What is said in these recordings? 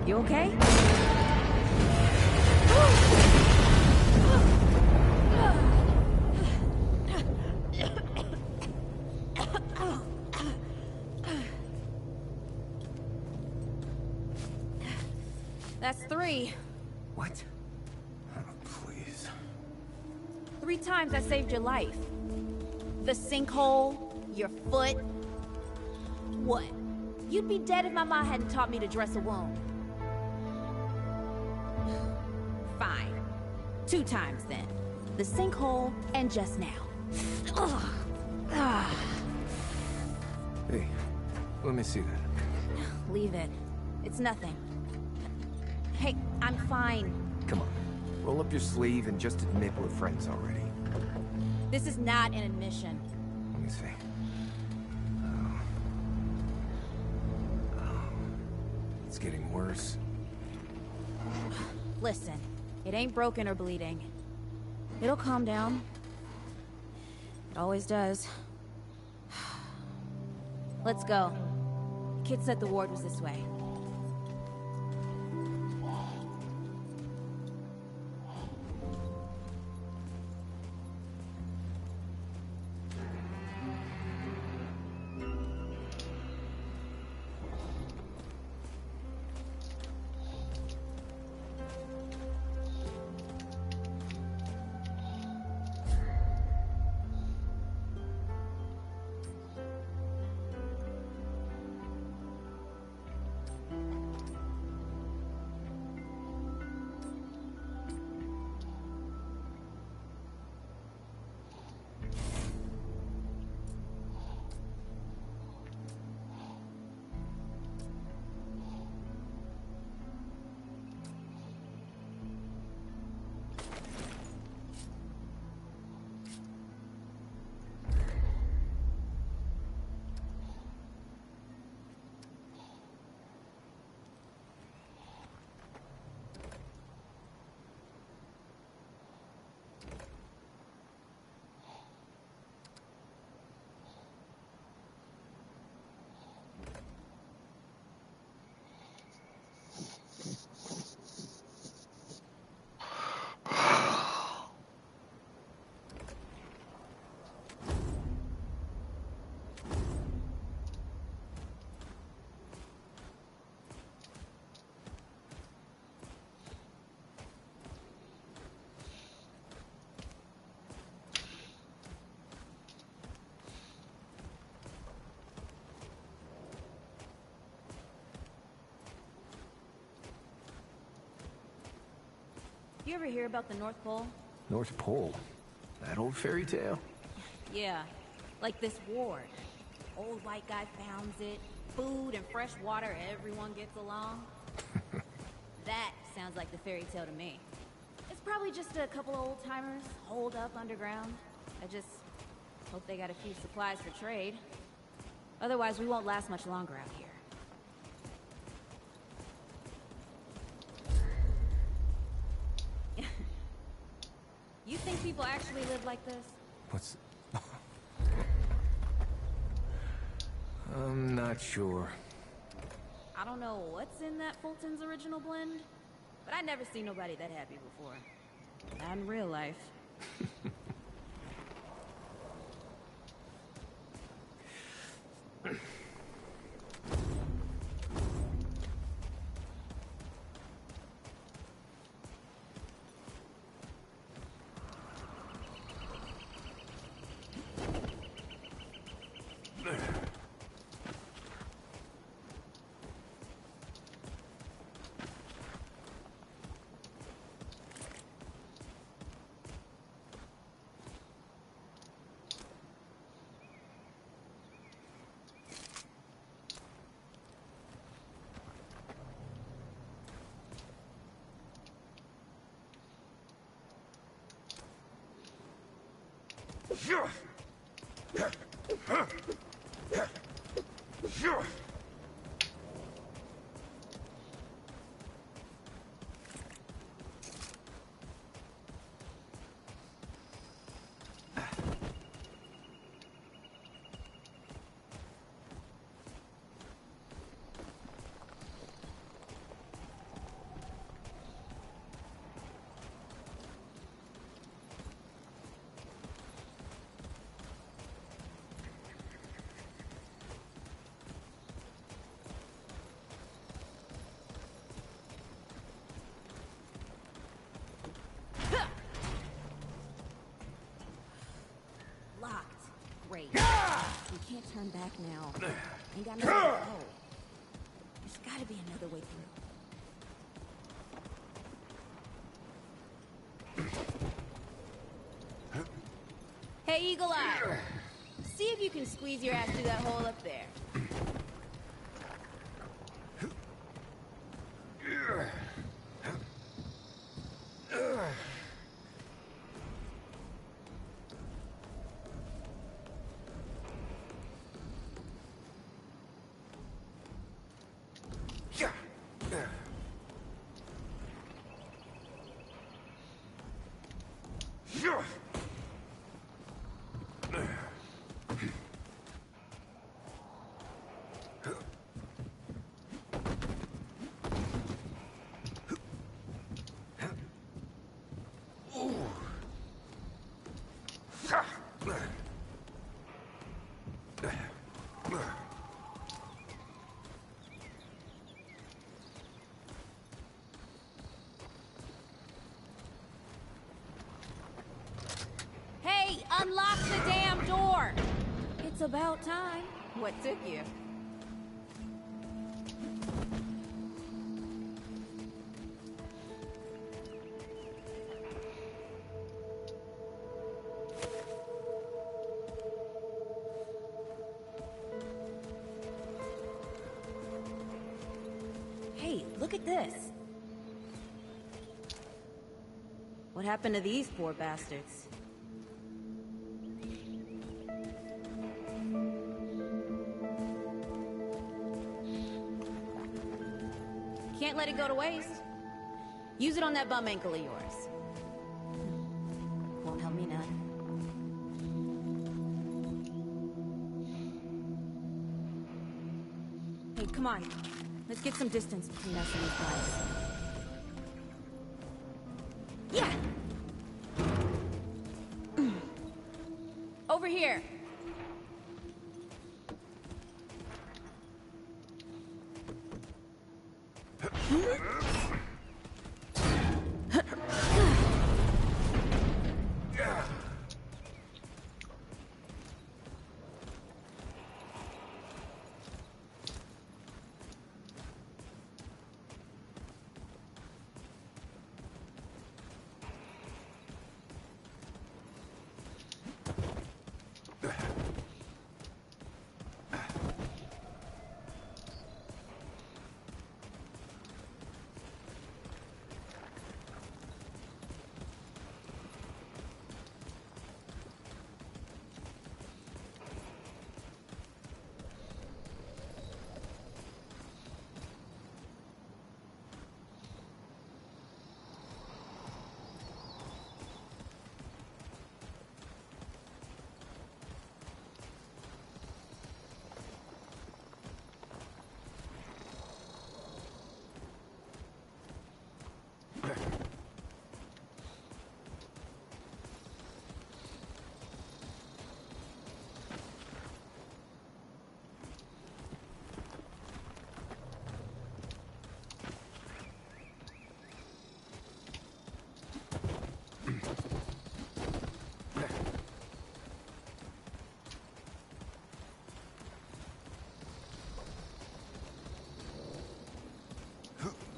You okay? That's 3. What? Oh, please. 3 times I saved your life. The sinkhole, your foot. What? You'd be dead if my mom hadn't taught me to dress a wound. Fine. 2 times then. The sinkhole and just now. Ugh. Ah. Hey, let me see that. Leave it. It's nothing. Hey, I'm fine. Come on. Roll up your sleeve and just admit we're friends already. This is not an admission. Let me see. It's getting worse. Listen, it ain't broken or bleeding. It'll calm down. It always does. Let's go. The kid said the ward was this way. You ever hear about the North Pole? North Pole? That old fairy tale? Yeah, like this ward. Old white guy founds it. Food and fresh water, everyone gets along. That sounds like the fairy tale to me. It's probably just a couple of old-timers holed up underground. I just hope they got a few supplies for trade. Otherwise, we won't last much longer out here. You think people actually live like this? What's... I'm not sure. I don't know what's in that Fulton's original blend, but I never seen nobody that happy before. Not in real life. turn back now. Ain't got nowhere to go. There's gotta be another way through. Hey, Eagle Eye. See if you can squeeze your ass through that hole up there. Unlock the damn door! It's about time. What took you? Hey, look at this. What happened to these poor bastards? Can't let it go to waste. Use it on that bum ankle of yours. Won't help me none. Hey, come on. Let's get some distance between us and these guys. Yeah! Over here.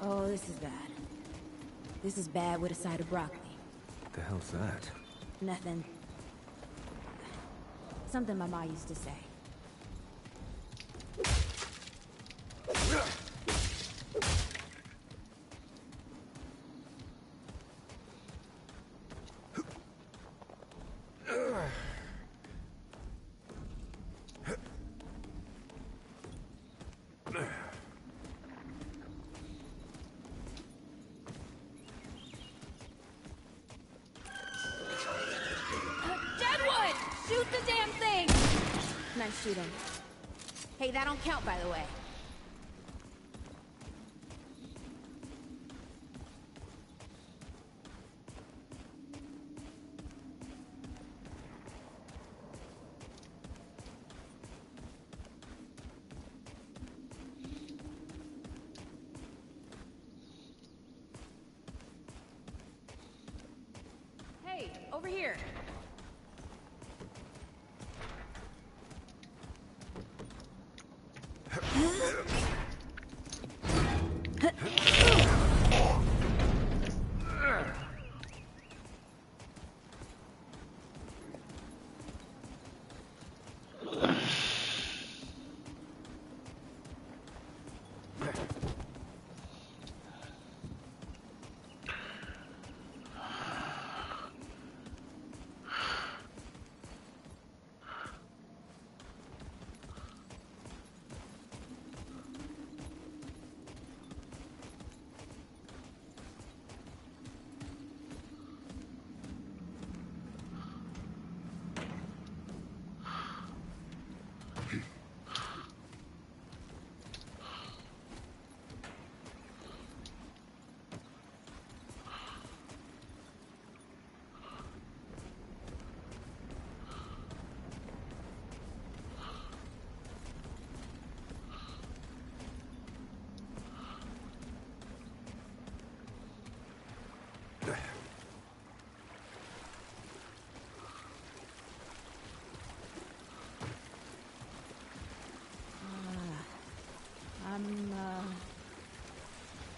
Oh, this is bad. This is bad with a side of broccoli. What the hell's that? Nothing. Something my ma used to say. Shoot the damn thing! Nice shooting. Hey, that don't count, by the way. Hey, over here.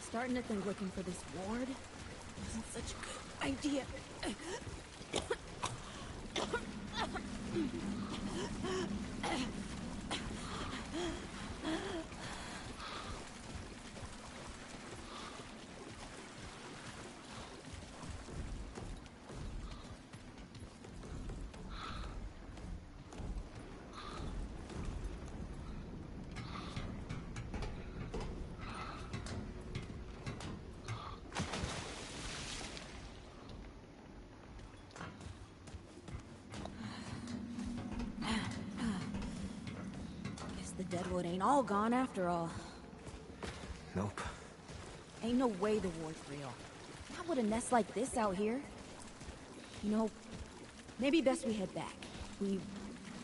Starting to think looking for this ward isn't such a good idea. The deadwood ain't all gone after all. Nope. Ain't no way the ward's real. Not with a nest like this out here. You know, maybe best we head back. We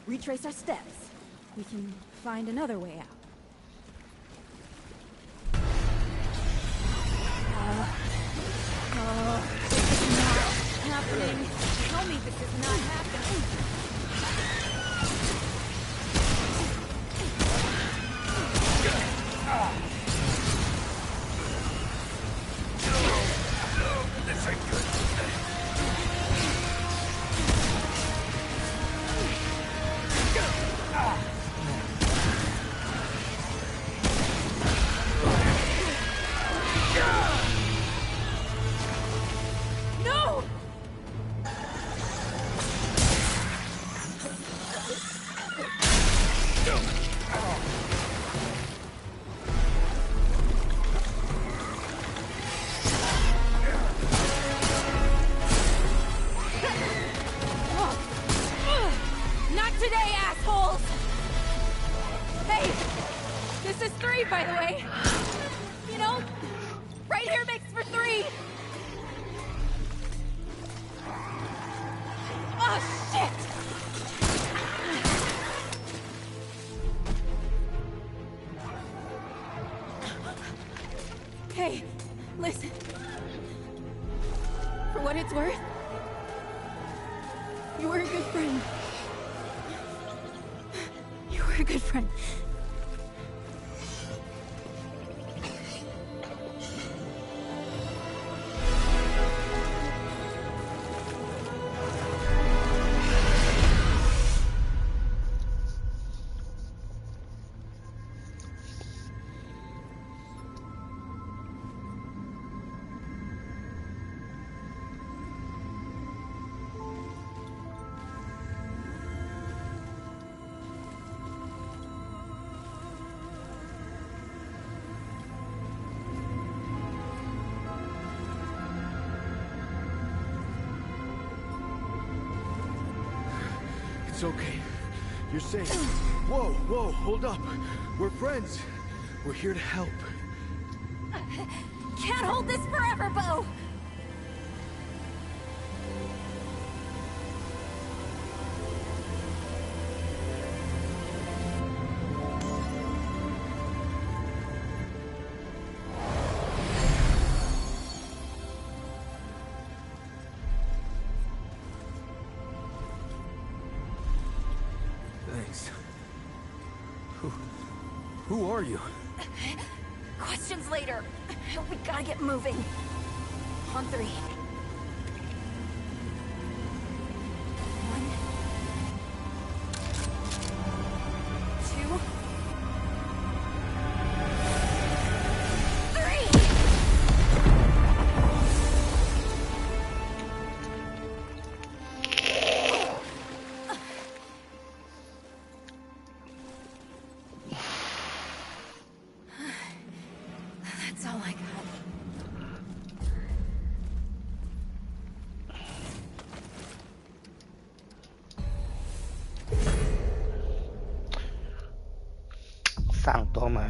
retrace our steps. We can find another way out. This is not happening. Tell me this is not happening. This ain't good. No! Not today, assholes! Hey! This is 3, by the way. You know, right here makes for 3. Oh, shit! Hey, listen. For what it's worth, you were a good friend. You were a good friend. It's okay. You're safe. Whoa, whoa, hold up. We're friends. We're here to help. Can't hold this forever, Bo! Thanks. Who are you? Questions later. We gotta get moving. On 3. 1, 2, 3. That's all I got. Sangตัวใหม่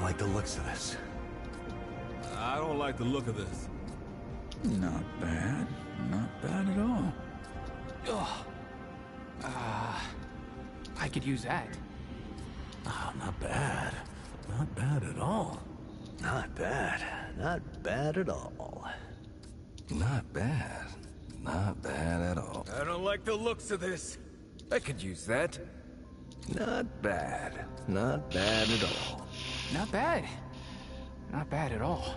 like the looks of this. I don't like the look of this. Not bad. Not bad at all. Ugh. I could use that. Oh, not bad. Not bad at all. Not bad. Not bad at all. Not bad. Not bad at all. I don't like the looks of this. I could use that. Not bad. Not bad at all. Not bad. Not bad at all.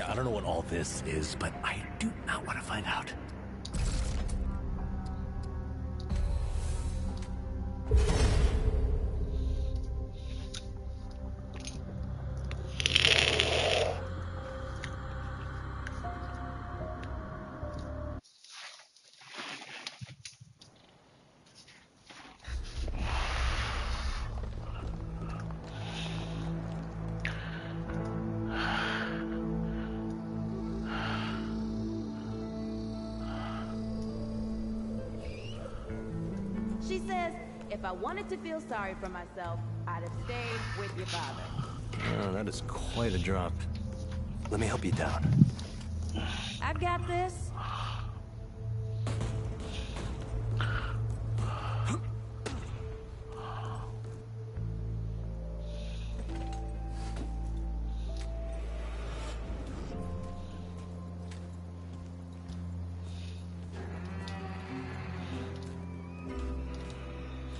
I don't know what all this is, but I do not want to find out. She says, if I wanted to feel sorry for myself, I'd have stayed with your father. Oh, that is quite a drop. Let me help you down. I've got this.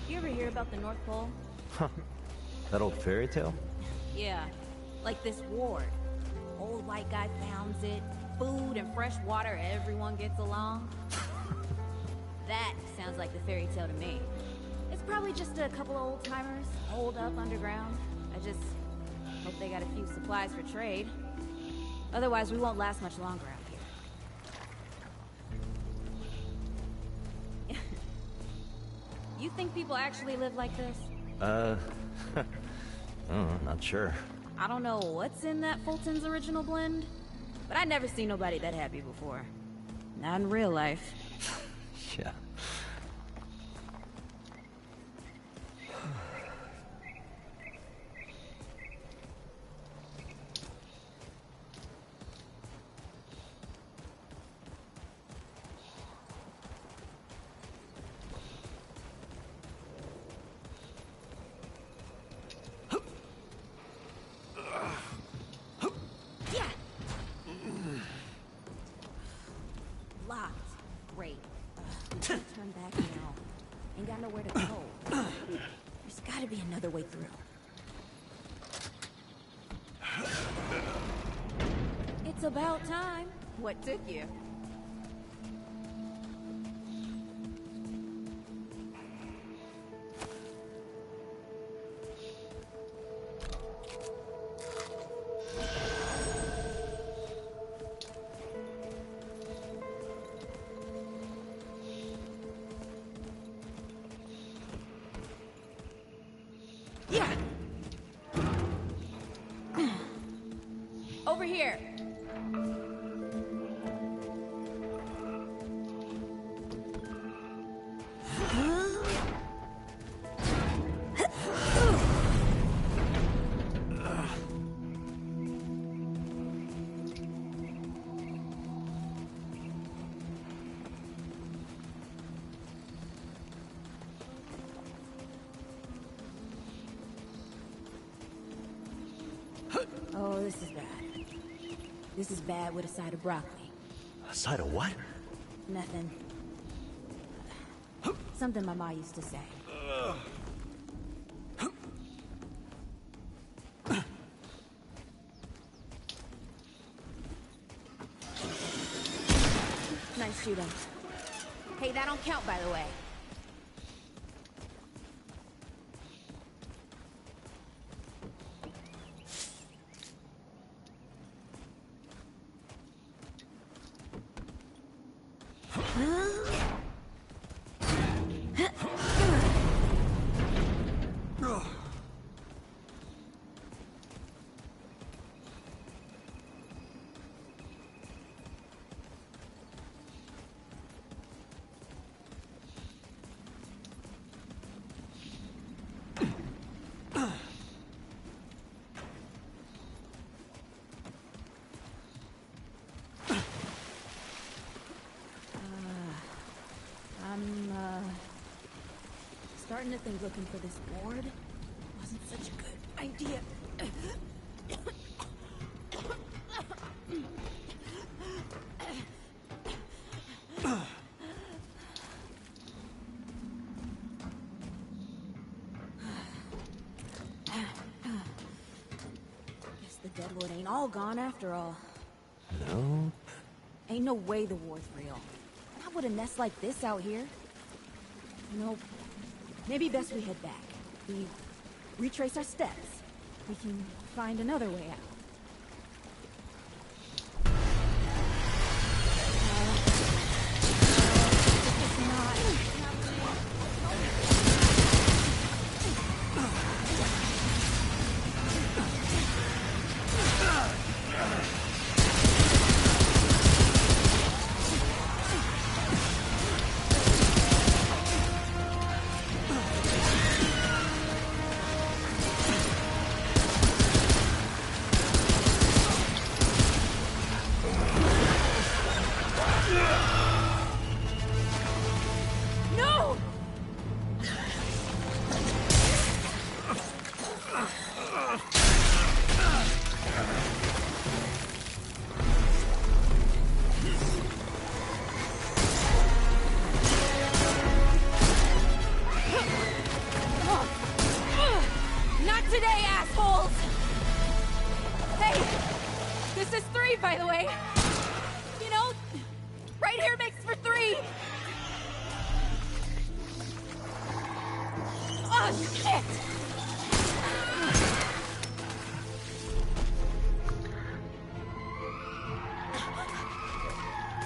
You ever hear about the North Pole? That old fairy tale? Yeah, like this ward. Old white guy founds it. Food and fresh water, everyone gets along. That sounds like the fairy tale to me. It's probably just a couple of old-timers holed up underground. I just hope they got a few supplies for trade. Otherwise, we won't last much longer out here. You think people actually live like this? Oh, not sure. I don't know what's in that Fulton's original blend, but I never seen nobody that happy before. Not in real life. Yeah. Yeah. Locked. Great. Turn back now. Ain't got nowhere to go. There's gotta be another way through. It's about time. What took you? Yeah. Over here. Oh, this is bad. This is bad with a side of broccoli. A side of what? Nothing. Something my ma used to say. Nice shooting. Hey, that don't count, by the way. Shouldn't have been looking for this ward. Wasn't such a good idea. Guess the Deadwood ain't all gone after all. No. Ain't no way the war's real. Not with a nest like this out here. You know, maybe best we head back. We retrace our steps. We can find another way out. Today, assholes! Hey, this is 3, by the way. You know, right here makes for 3. Oh, shit!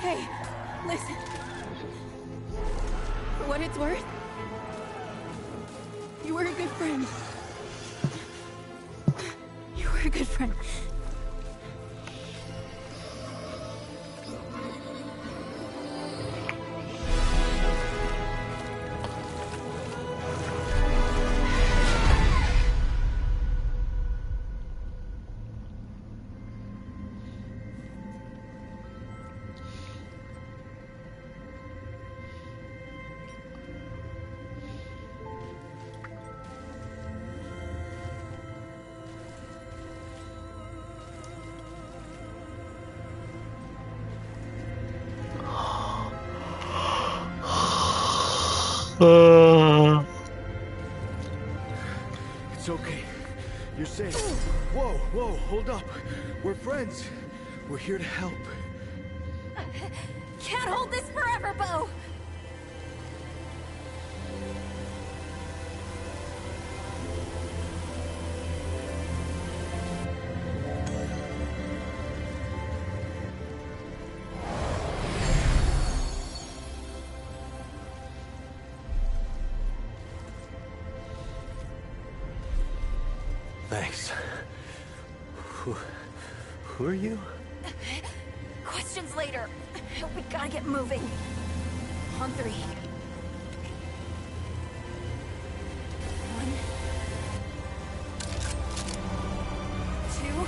Hey, listen. For what it's worth, you were a good friend. You were a good friend. It's okay. You're safe. Whoa, whoa, hold up. We're friends. We're here to help. Can't hold this forever, Bo! Thanks. Who are you? Questions later. We gotta get moving. On 3. 1, 2,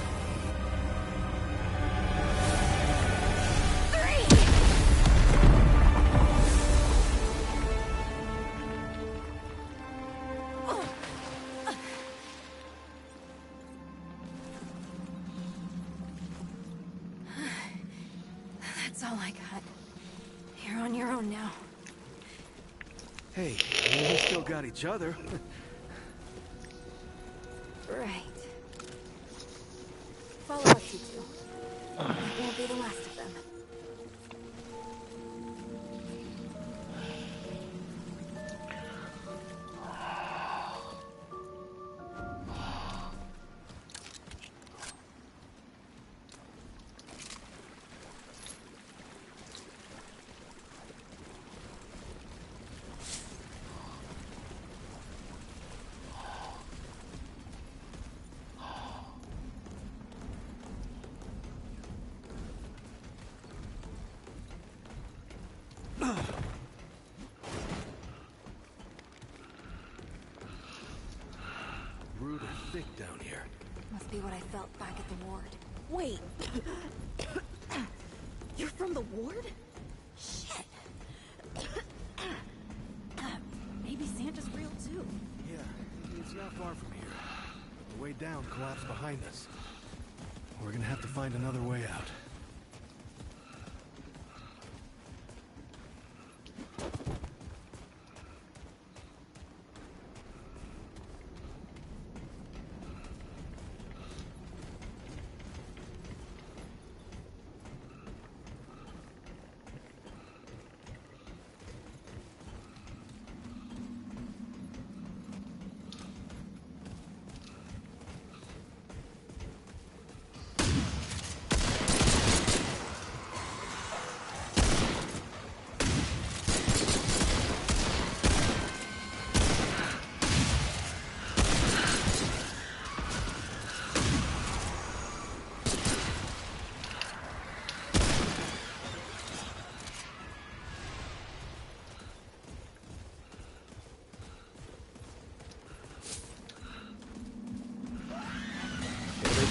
3! That's all I got. You're on your own now. Hey, we still got each other. Right. Follow us, you two. It won't be the last of them. Rude or thick down here. Must be what I felt back at the ward. Wait. You're from the ward? Shit. Maybe Santa's real too. not far from here. The way down collapsed behind us. We're gonna have to find another way out.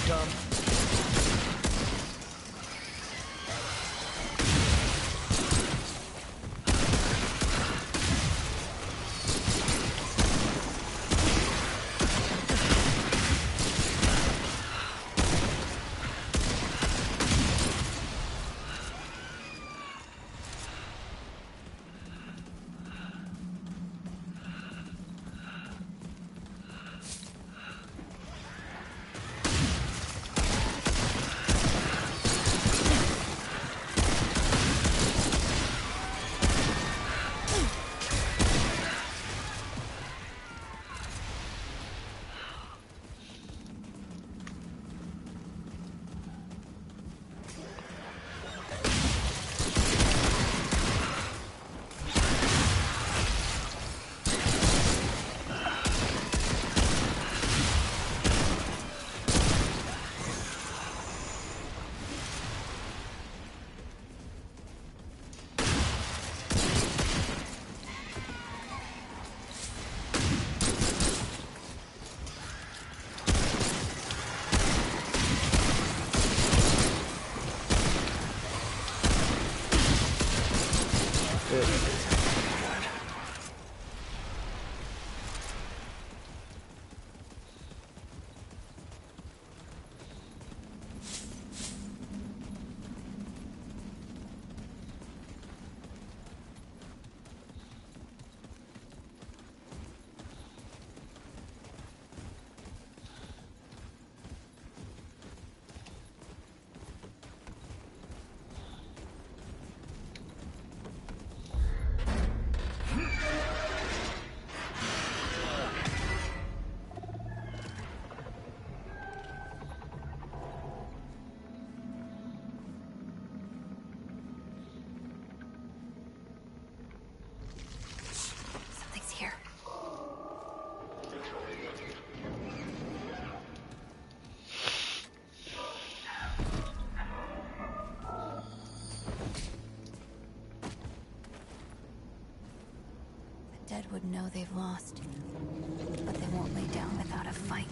Come. Something's here. The dead would know they've lost, but they won't lay down without a fight.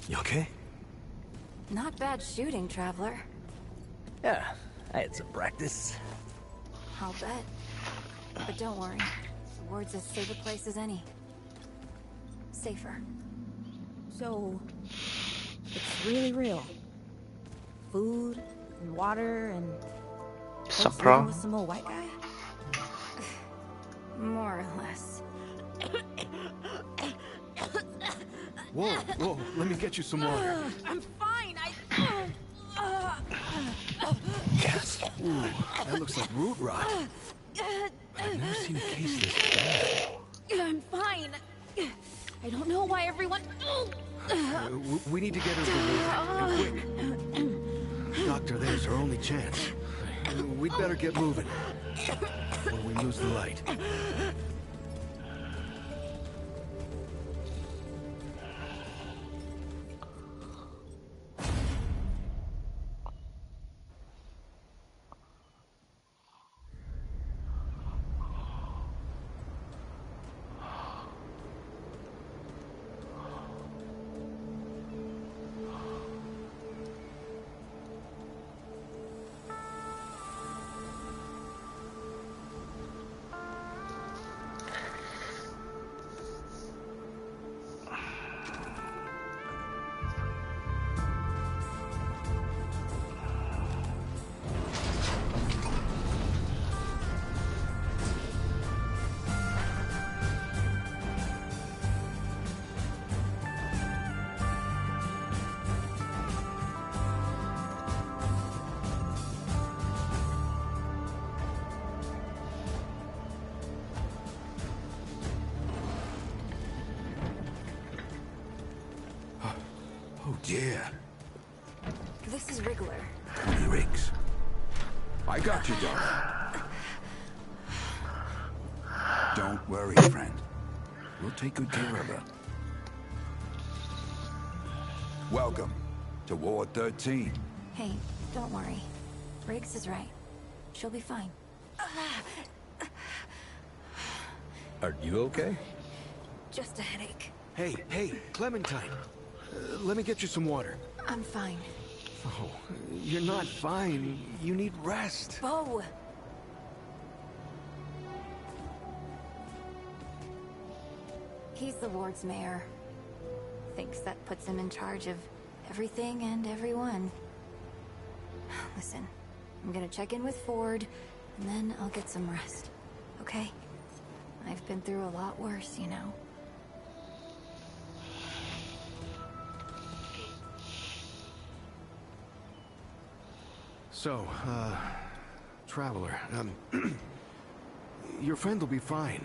You okay? Not bad shooting, Traveler. Yeah, I had some practice. I'll bet. But don't worry. The ward's as safe a place as any. Safer. So, it's really real. Food and water and Some folks living pro. with some old white guy. More or less. Whoa, whoa, let me get you some water. I'm fine. Yes. Ooh, that looks like root rot. I've never seen a case this bad. I'm fine. I don't know why everyone. We need to get her to the ward, and quick. Doctor, there's our only chance. We'd better get moving before we lose the light. Oh dear. This is Wriggler. Tony Riggs. I got you, Doc. Don't worry, friend. We'll take good care of her. Welcome to Ward 13. Hey, don't worry. Riggs is right. She'll be fine. Are you okay? Just a headache. Hey, Clementine. Let me get you some water. I'm fine. Oh, you're not fine. You need rest. Bo! He's the ward's mayor. Thinks that puts him in charge of everything and everyone. Listen, I'm gonna check in with Ford, and then I'll get some rest. Okay? I've been through a lot worse, you know. So, Traveler, your friend will be fine.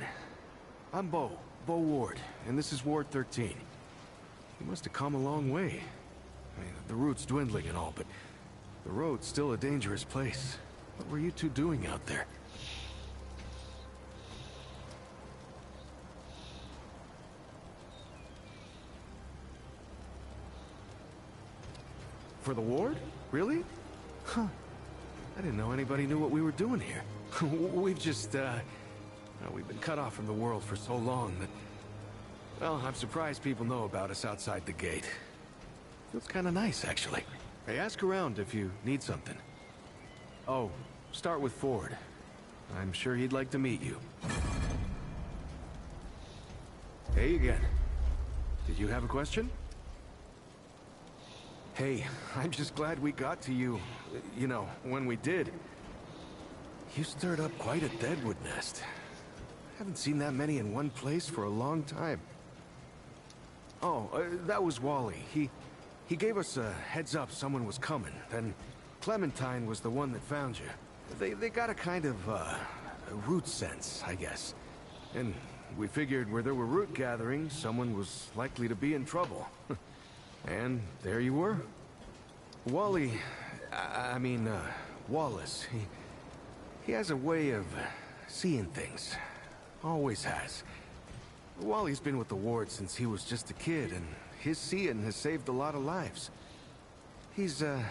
I'm Bo Ward, and this is Ward 13. You must have come a long way. I mean, the route's dwindling and all, but the road's still a dangerous place. What were you two doing out there? For the ward? Really? Huh. I didn't know anybody knew what we were doing here. We've just, we've been cut off from the world for so long that... Well, I'm surprised people know about us outside the gate. Feels kind of nice, actually. Hey, ask around if you need something. Oh, start with Ford. I'm sure he'd like to meet you. Hey again. Did you have a question? Hey, I'm just glad we got to you, you know, when we did. You stirred up quite a deadwood nest. Haven't seen that many in one place for a long time. Oh, that was Wally. He gave us a heads up someone was coming. Then Clementine was the one that found you. They got a kind of, a root sense, I guess. And we figured where there were root gatherings, someone was likely to be in trouble. And there you were. Wally, Wallace, he has a way of seeing things. Always has. Wally's been with the ward since he was just a kid, and his seeing has saved a lot of lives. He's a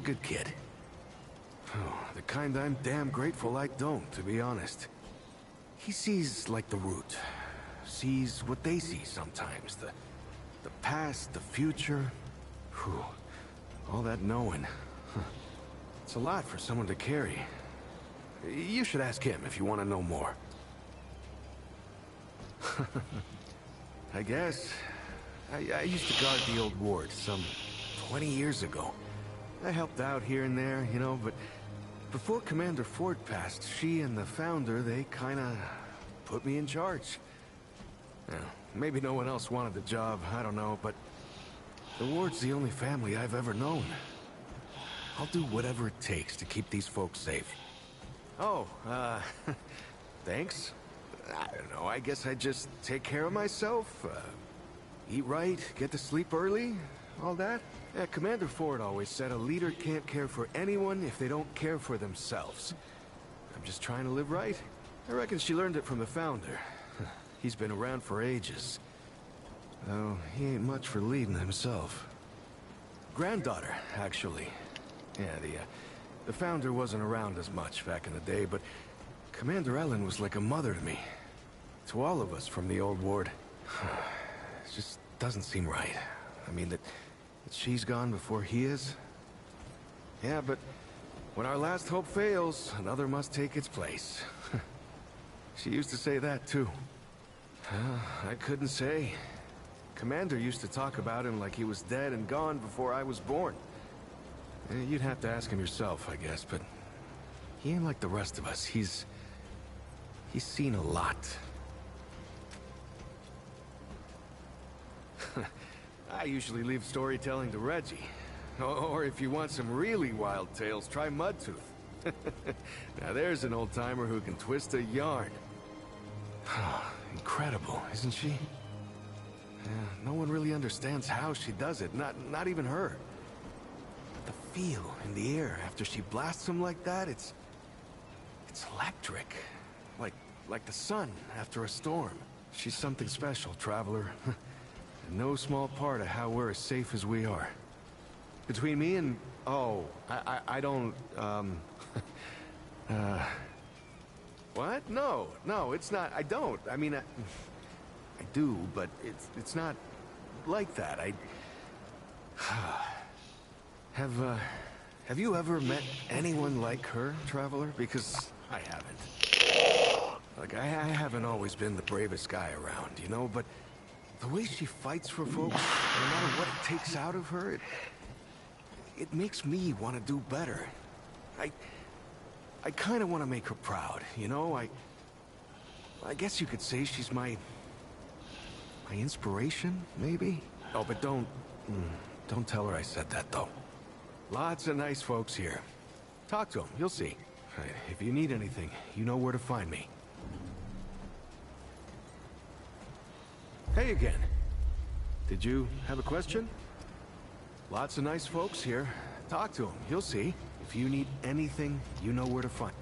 good kid. Oh, the kind I'm damn grateful I don't, to be honest. He sees like the root. Sees what they see sometimes, The past, the future. Whew. All that knowing. Huh. It's a lot for someone to carry. You should ask him if you want to know more. I guess. I used to guard the old ward some 20 years ago. I helped out here and there, you know, but before Commander Ford passed, she and the Founder, they kinda put me in charge. Yeah, maybe no one else wanted the job, I don't know, but the ward's the only family I've ever known. I'll do whatever it takes to keep these folks safe. Oh, thanks. I don't know, I guess I just take care of myself, eat right, get to sleep early, all that. Yeah, Commander Ford always said a leader can't care for anyone if they don't care for themselves. I'm just trying to live right. I reckon she learned it from the Founder. He's been around for ages. Though he ain't much for leading himself. Granddaughter, actually. Yeah, the Founder wasn't around as much back in the day, but Commander Ellen was like a mother to me. To all of us from the old ward. It just doesn't seem right. I mean, that she's gone before he is. Yeah, but when our last hope fails, another must take its place. She used to say that, too. I couldn't say. Commander used to talk about him like he was dead and gone before I was born. You'd have to ask him yourself, I guess, but he ain't like the rest of us. He's seen a lot. I usually leave storytelling to Reggie. Or if you want some really wild tales, try Mudtooth. Now there's an old-timer who can twist a yarn. Incredible, isn't she? Yeah, no one really understands how she does it, not even her. The feel in the air after she blasts them like that, it's electric. Like the sun after a storm. She's something special, Traveler. And no small part of how we're as safe as we are. Between me and... Oh, I don't, What? No, it's not. I don't. I mean, I do, but it's not like that. Have you ever met anyone like her, Traveler? Because I haven't. Like, I haven't always been the bravest guy around, you know, but the way she fights for folks, no matter what it takes out of her, it makes me want to do better. I kind of want to make her proud, you know? I guess you could say she's my inspiration, maybe? Oh, but don't tell her I said that, though. Lots of nice folks here. Talk to them, you'll see. If you need anything, you know where to find me. Hey again. Did you have a question? Lots of nice folks here. Talk to them, you'll see. If you need anything, you know where to find.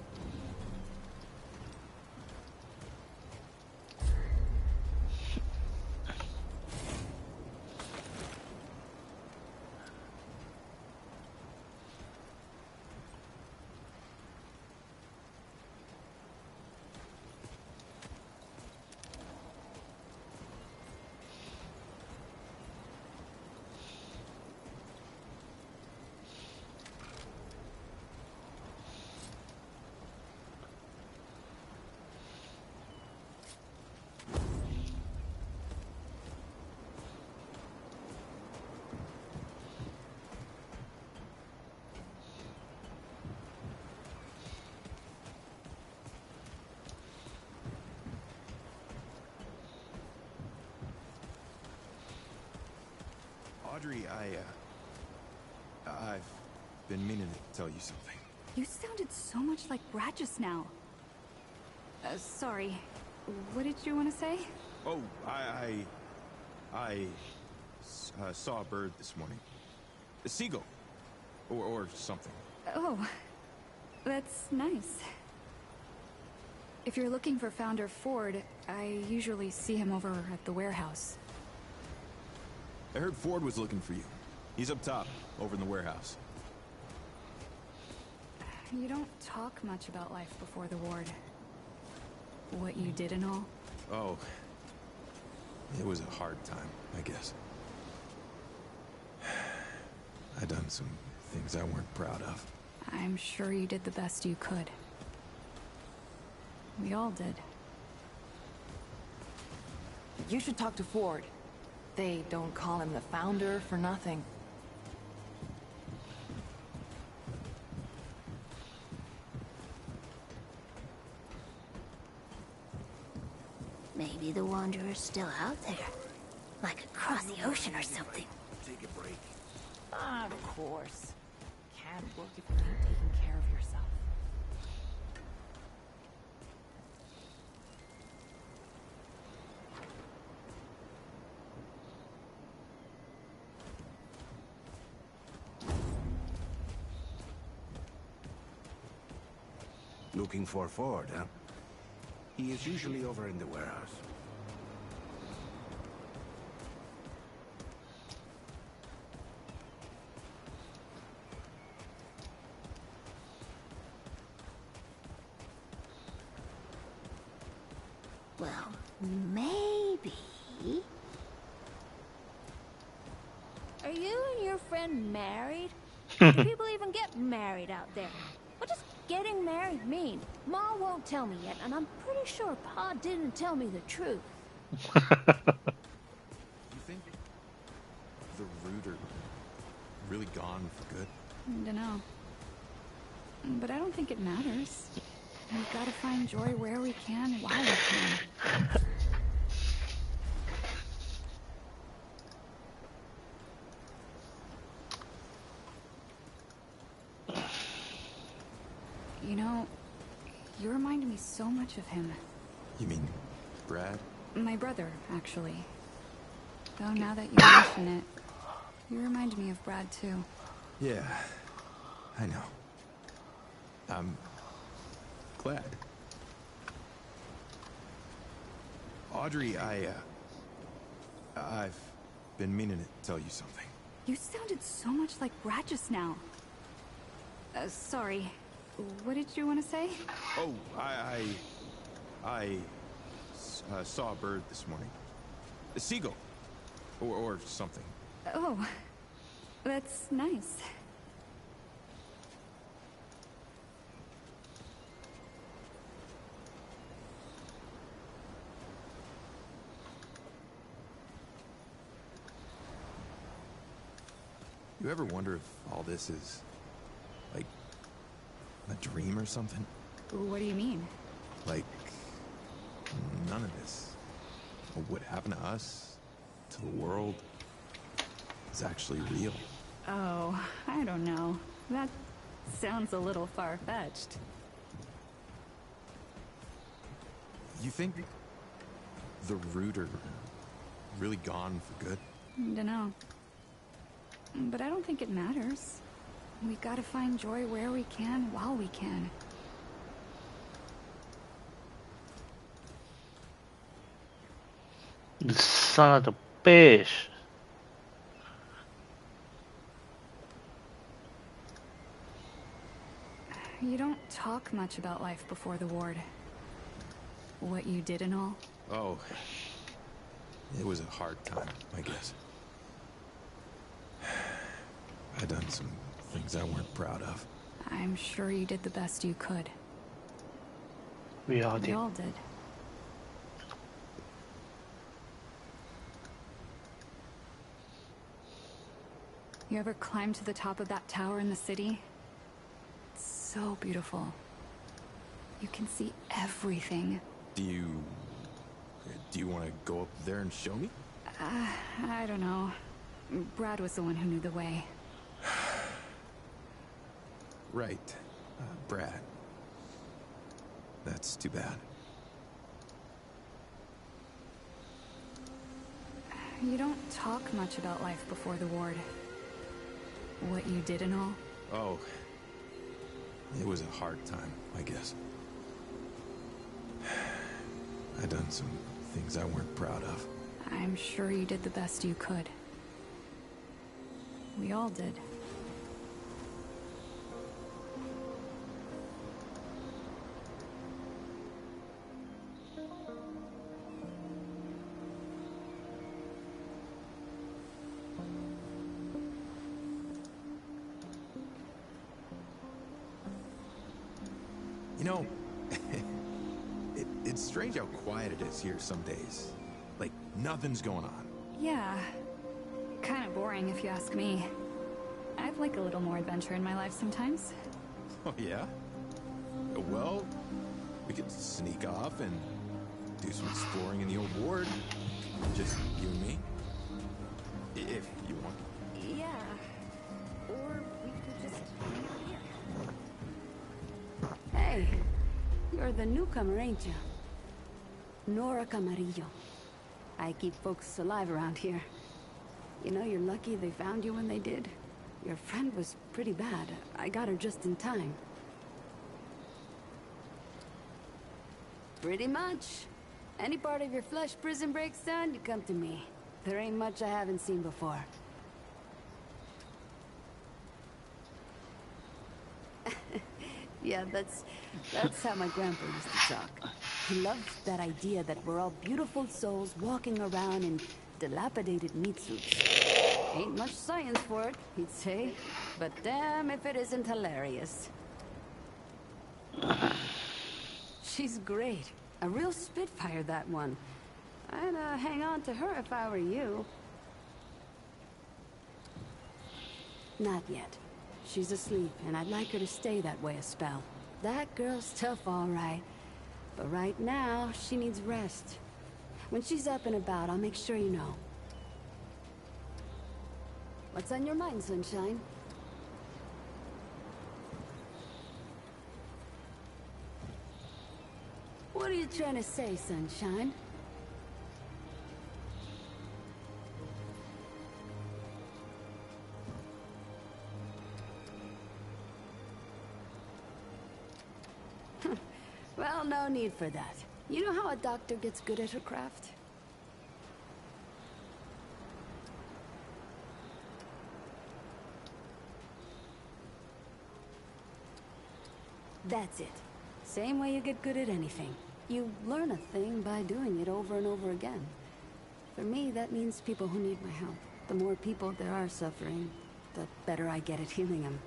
Audrey, I've been meaning to tell you something. You sounded so much like Brad just now. Sorry. What did you want to say? Oh, I saw a bird this morning. A seagull. Or something. Oh, that's nice. If you're looking for Founder Ford, I usually see him over at the warehouse. I heard Ford was looking for you. He's up top, over in the warehouse. You don't talk much about life before the ward. What you did and all. Oh. It was a hard time, I guess. I done some things I weren't proud of. I'm sure you did the best you could. We all did. You should talk to Ford. They don't call him the founder for nothing. Maybe the Wanderer's still out there. Like across the ocean or something. Take a break. Of course. Can't work if you ain't taking care of yourself. Looking for Ford, huh? He is usually over in the warehouse. Well, maybe... Are you and your friend married? Do people even get married out there? What does getting married mean? Ma won't tell me yet, and I'm pretty sure Pa didn't tell me the truth. You think the root are really gone for good? Dunno. But I don't think it matters. We've got to find joy where we can, while we can. You know, you remind me so much of him. You mean Brad? My brother, actually. Though now that you mention it, you remind me of Brad, too. Yeah, I know. I'm glad. Audrey, I've been meaning to tell you something. You sounded so much like Brad just now. Sorry. What did you want to say? Oh, I saw a bird this morning. A seagull. Or something. Oh, that's nice. You ever wonder if all this is, like, a dream or something? What do you mean? Like, none of this, what happened to us, to the world, is actually real. Oh, I don't know. That sounds a little far-fetched. You think the root are really gone for good? Dunno. But I don't think it matters. We've got to find joy where we can, while we can. You son of a bitch. You don't talk much about life before the ward. What you did and all. Oh, it was a hard time, I guess. I done some things I weren't proud of. I'm sure you did the best you could. We all We did. all did. You ever climbed to the top of that tower in the city? It's so beautiful. You can see everything. Do you want to go up there and show me? I don't know. Brad was the one who knew the way. Right, Brad. That's too bad. You don't talk much about life before the ward. What you did and all. Oh, it was a hard time, I guess. I done some things I weren't proud of. I'm sure you did the best you could. We all did. You know, it's strange how quiet it is here some days. Like, nothing's going on. Yeah. Kind of boring if you ask me. I'd like a little more adventure in my life sometimes. Oh, yeah? Well, we could sneak off and do some exploring in the old ward. Just you and me. If you want. Yeah. Or we could just hang out here. Hey, you're the newcomer, ain't you? Nora Camarillo. I keep folks alive around here. You know, you're lucky they found you when they did. Your friend was pretty bad. I got her just in time. Pretty much. Any part of your flesh prison breaks down, you come to me. There ain't much I haven't seen before. Yeah, that's how my grandpa used to talk. He loved that idea that we're all beautiful souls walking around in dilapidated meat suits. Ain't much science for it, he'd say, but damn if it isn't hilarious. She's great. A real spitfire, that one. I'd hang on to her if I were you. Not yet. She's asleep, and I'd like her to stay that way a spell. That girl's tough, all right. But right now, she needs rest. When she's up and about, I'll make sure you know. What's on your mind, Sunshine? What are you trying to say, Sunshine? Well, no need for that. You know how a doctor gets good at her craft? That's it. Same way you get good at anything. You learn a thing by doing it over and over again. For me, that means people who need my help. The more people there are suffering, the better I get at healing them.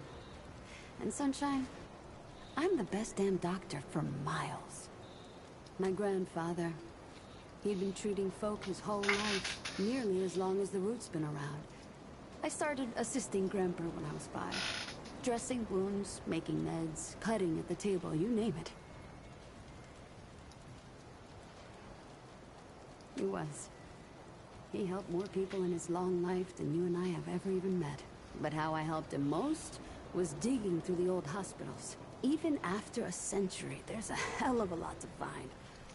And Sunshine, I'm the best damn doctor for miles. My grandfather, he'd been treating folk his whole life, nearly as long as the root's been around. I started assisting Grandpa when I was 5. Dressing wounds, making meds, cutting at the table, you name it. He was. He helped more people in his long life than you and I have ever even met. But how I helped him most was digging through the old hospitals. Even after a century, there's a hell of a lot to find.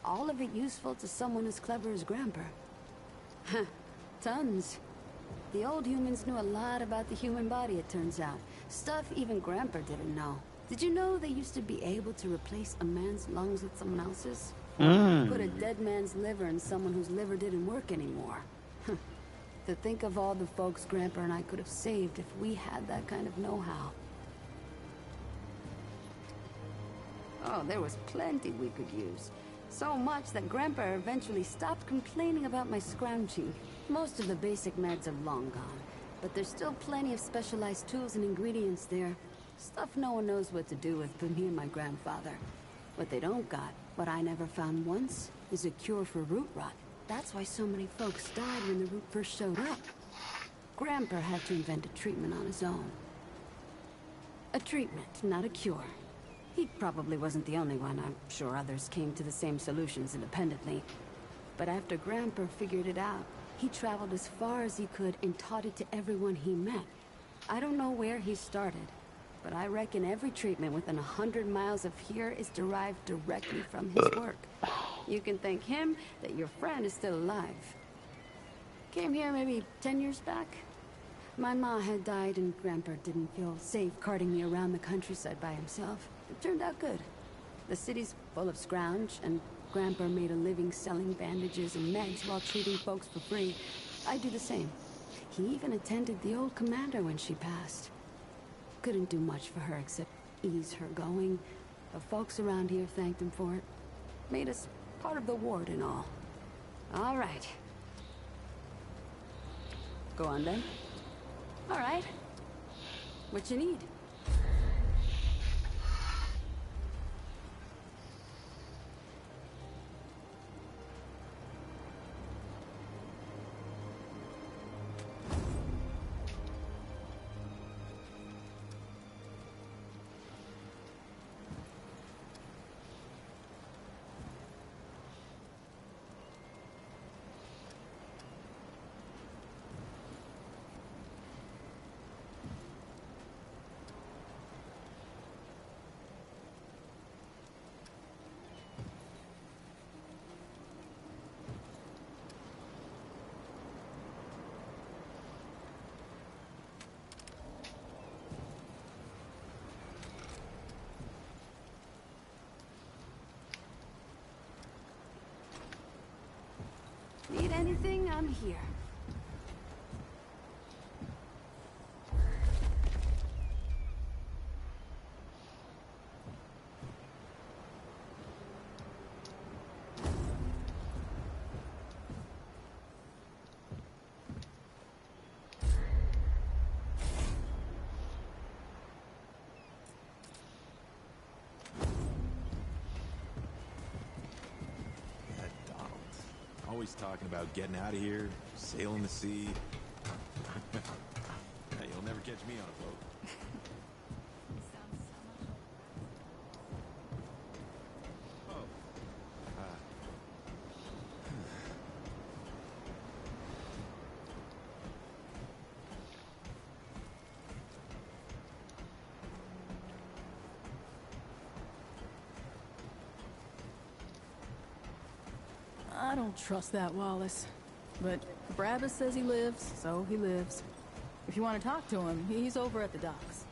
All of it useful to someone as clever as Grandpa. Huh, tons. The old humans knew a lot about the human body, it turns out. Stuff even Grandpa didn't know. Did you know they used to be able to replace a man's lungs with someone else's? Put a dead man's liver in someone whose liver didn't work anymore. To think of all the folks Grandpa and I could have saved if we had that kind of know-how. Oh, there was plenty we could use. So much that Grandpa eventually stopped complaining about my scrounging. Most of the basic meds are long gone, but there's still plenty of specialized tools and ingredients there. Stuff no one knows what to do with but me and my grandfather. What they don't got, what I never found once, is a cure for root rot. That's why so many folks died when the root first showed up. Grandpa had to invent a treatment on his own. A treatment, not a cure. He probably wasn't the only one. I'm sure others came to the same solutions independently. But after Grandpa figured it out, he traveled as far as he could and taught it to everyone he met. I don't know where he started, but I reckon every treatment within 100 miles of here is derived directly from his work. You can thank him that your friend is still alive. Came here maybe 10 years back. My ma had died and Grandpa didn't feel safe carting me around the countryside by himself. It turned out good. The city's full of scrounge, and Grandpa made a living selling bandages and meds while treating folks for free. I do the same. He even attended the old commander when she passed. Couldn't do much for her except ease her going, but folks around here thanked him for it. Made us part of the ward and all. All right. Go on then. All right. What you need? am here. Always talking about getting out of here, sailing the sea. Hey, you'll never catch me on a boat. I don't trust that Wallace. But Brabus says he lives, so he lives. If you want to talk to him, he's over at the docks.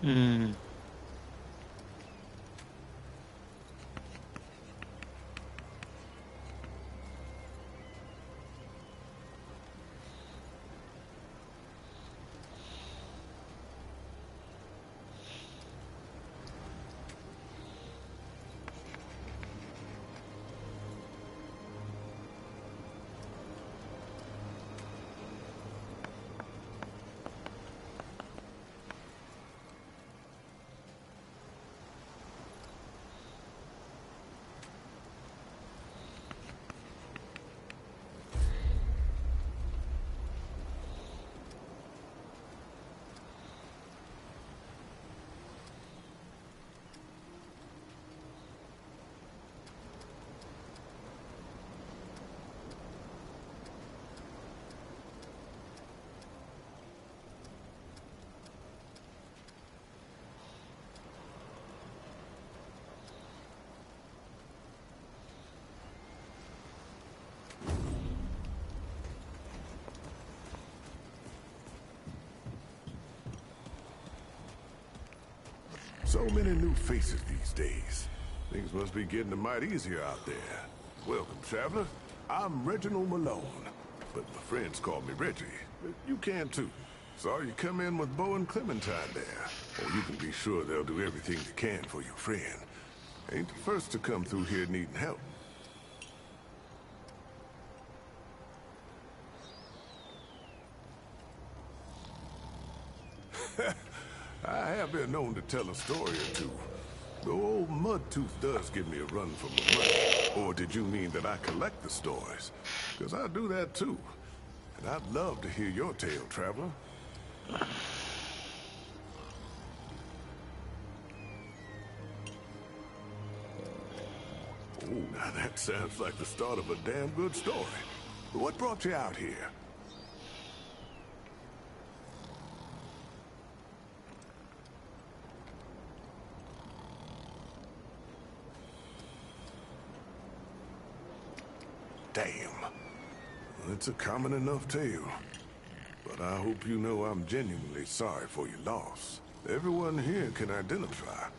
음. So many new faces these days. Things must be getting a mite easier out there. Welcome, traveler. I'm Reginald Malone, but my friends call me Reggie. You can too. Saw you come in with Bo and Clementine there. Oh, you can be sure they'll do everything they can for your friend. Ain't the first to come through here needing help. I have been known to tell a story or two. Though old Mudtooth does give me a run for my money. Or did you mean that I collect the stories? Because I do that too. And I'd love to hear your tale, traveler. Oh, now that sounds like the start of a damn good story. What brought you out here? Damn. Well, it's a common enough tale. But I hope you know I'm genuinely sorry for your loss. Everyone here can identify.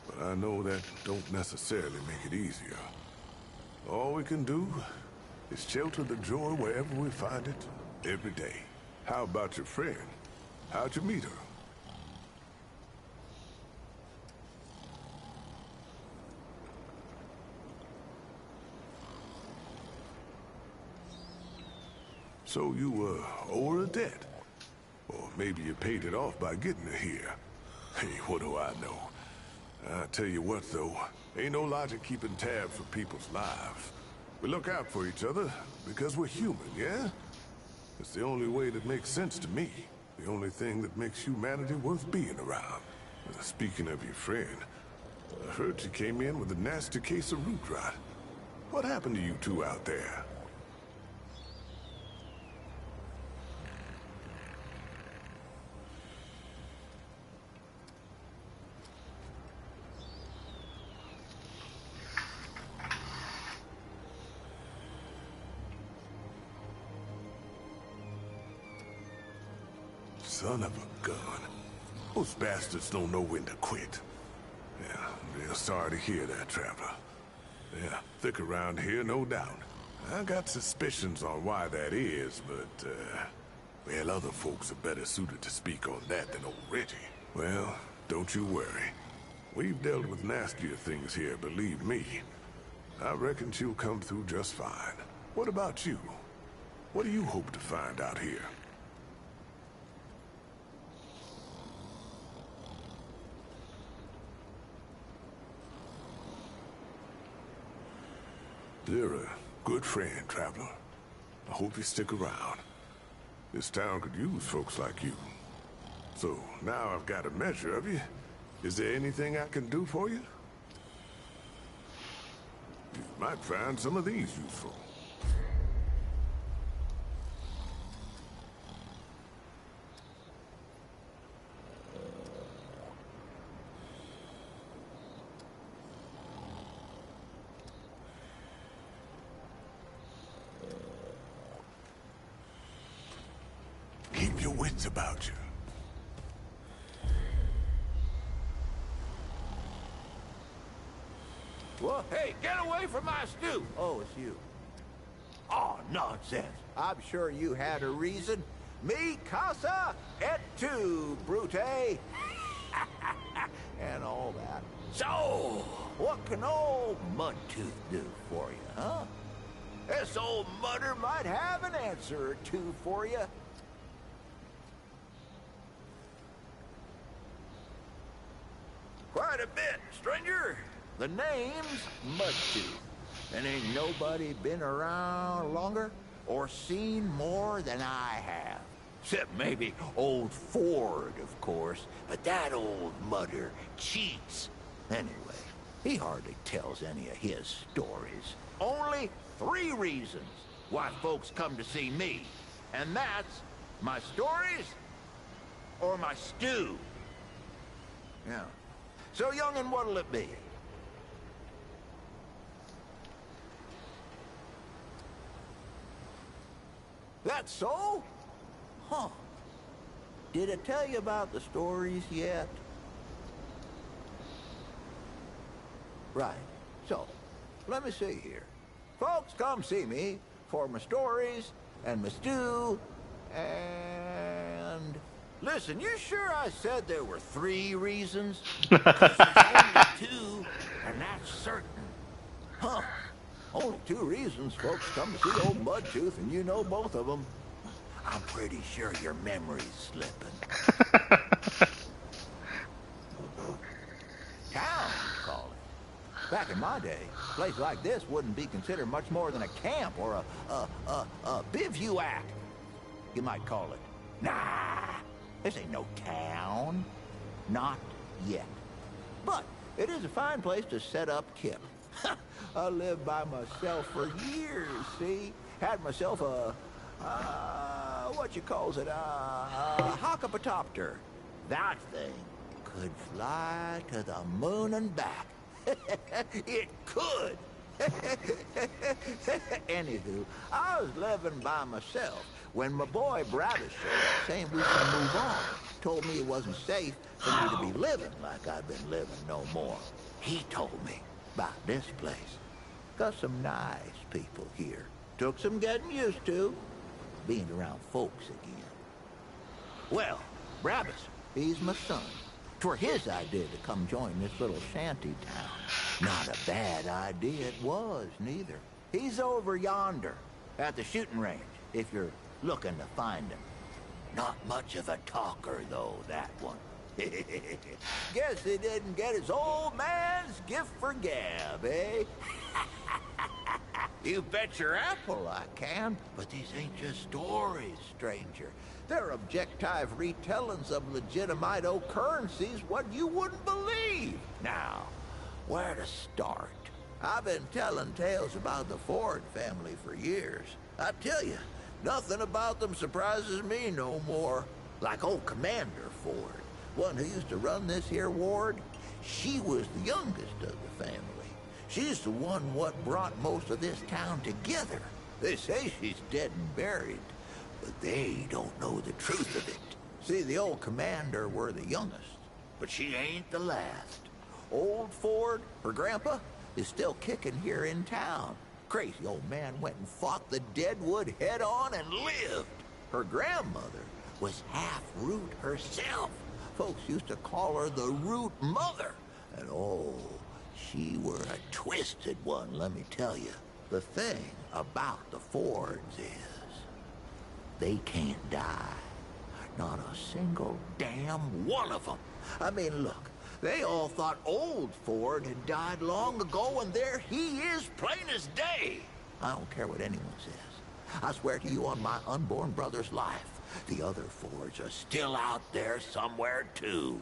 But I know that don't necessarily make it easier. All we can do is shelter the joy wherever we find it, every day. How about your friend? How'd you meet her? So you, owe her a debt? Or maybe you paid it off by getting her here. Hey, what do I know? I tell you what, though, ain't no logic keeping tabs for people's lives. We look out for each other because we're human, yeah? It's the only way that makes sense to me. The only thing that makes humanity worth being around. Speaking of your friend, I heard you came in with a nasty case of root rot. What happened to you two out there? Son of a gun. Those bastards don't know when to quit. Yeah, real sorry to hear that, Traveler. Yeah, thick around here, no doubt. I got suspicions on why that is, but, well, other folks are better suited to speak on that than old Reggie. Well, don't you worry. We've dealt with nastier things here, believe me. I reckon she'll come through just fine. What about you? What do you hope to find out here? You're a good friend, Traveler. I hope you stick around. This town could use folks like you. So, now I've got a measure of you. Is there anything I can do for you? You might find some of these useful. Keep your wits about you. Well, hey, get away from my stew! Oh, it's you. Oh, nonsense. I'm sure you had a reason. Mi casa et tu, Brute. And all that. So, what can old Mudtooth do for you, huh? This old mudder might have an answer or two for you. Quite a bit, stranger. The name's Mudtooth, and ain't nobody been around longer or seen more than I have. Except maybe old Ford, of course, but that old mudder cheats. Anyway, he hardly tells any of his stories. Only 3 reasons why folks come to see me, and that's my stories or my stew. Yeah. So, young'un, what'll it be? That's so? Huh. Did I tell you about the stories yet? Right. So, let me see here. Folks come see me for my stories and my stew and... Listen, you sure I said there were 3 reasons? 'Cause there's only 2, and that's certain. Huh. Only 2 reasons folks come to see old Mudtooth, and you know both of them. I'm pretty sure your memory's slipping. Town, you call it. Back in my day, a place like this wouldn't be considered much more than a camp or a bivouac, you might call it. Nah, this ain't no town. Not yet. But it is a fine place to set up Kip. I lived by myself for years, see? Had myself a, what you calls it, a hockapatopter. That thing could fly to the moon and back. It could. Anywho, I was living by myself when my boy Brabus showed up saying we should move on. Told me it wasn't safe for me to be living like I've been living no more. He told me about this place. Got some nice people here. Took some getting used to, being around folks again. Well, Brabus, he's my son. 'Twere his idea to come join this little shanty town. Not a bad idea it was, neither. He's over yonder, at the shooting range, if you're looking to find him. Not much of a talker, though, that one. Guess he didn't get his old man's gift for gab, eh? You bet your apple I can, but these ain't just stories, stranger. They're objective retellings of legitimate occurrences what you wouldn't believe. Now, where to start? I've been telling tales about the Ford family for years. I tell you, nothing about them surprises me no more. Like old Commander Ford, one who used to run this here ward, she was the youngest of the family. She's the one what brought most of this town together. They say she's dead and buried, but they don't know the truth of it. See, the old commander were the youngest, but she ain't the last. Old Ford, her grandpa, is still kicking here in town. Crazy old man went and fought the Deadwood head on and lived. Her grandmother was half Root herself. Folks used to call her the Root Mother. And oh, she were a twisted one, let me tell you. The thing about the Fords is, they can't die. Not a single damn one of them. I mean, look, they all thought old Ford had died long ago, and there he is, plain as day. I don't care what anyone says. I swear to you on my unborn brother's life, the other Fords are still out there somewhere, too.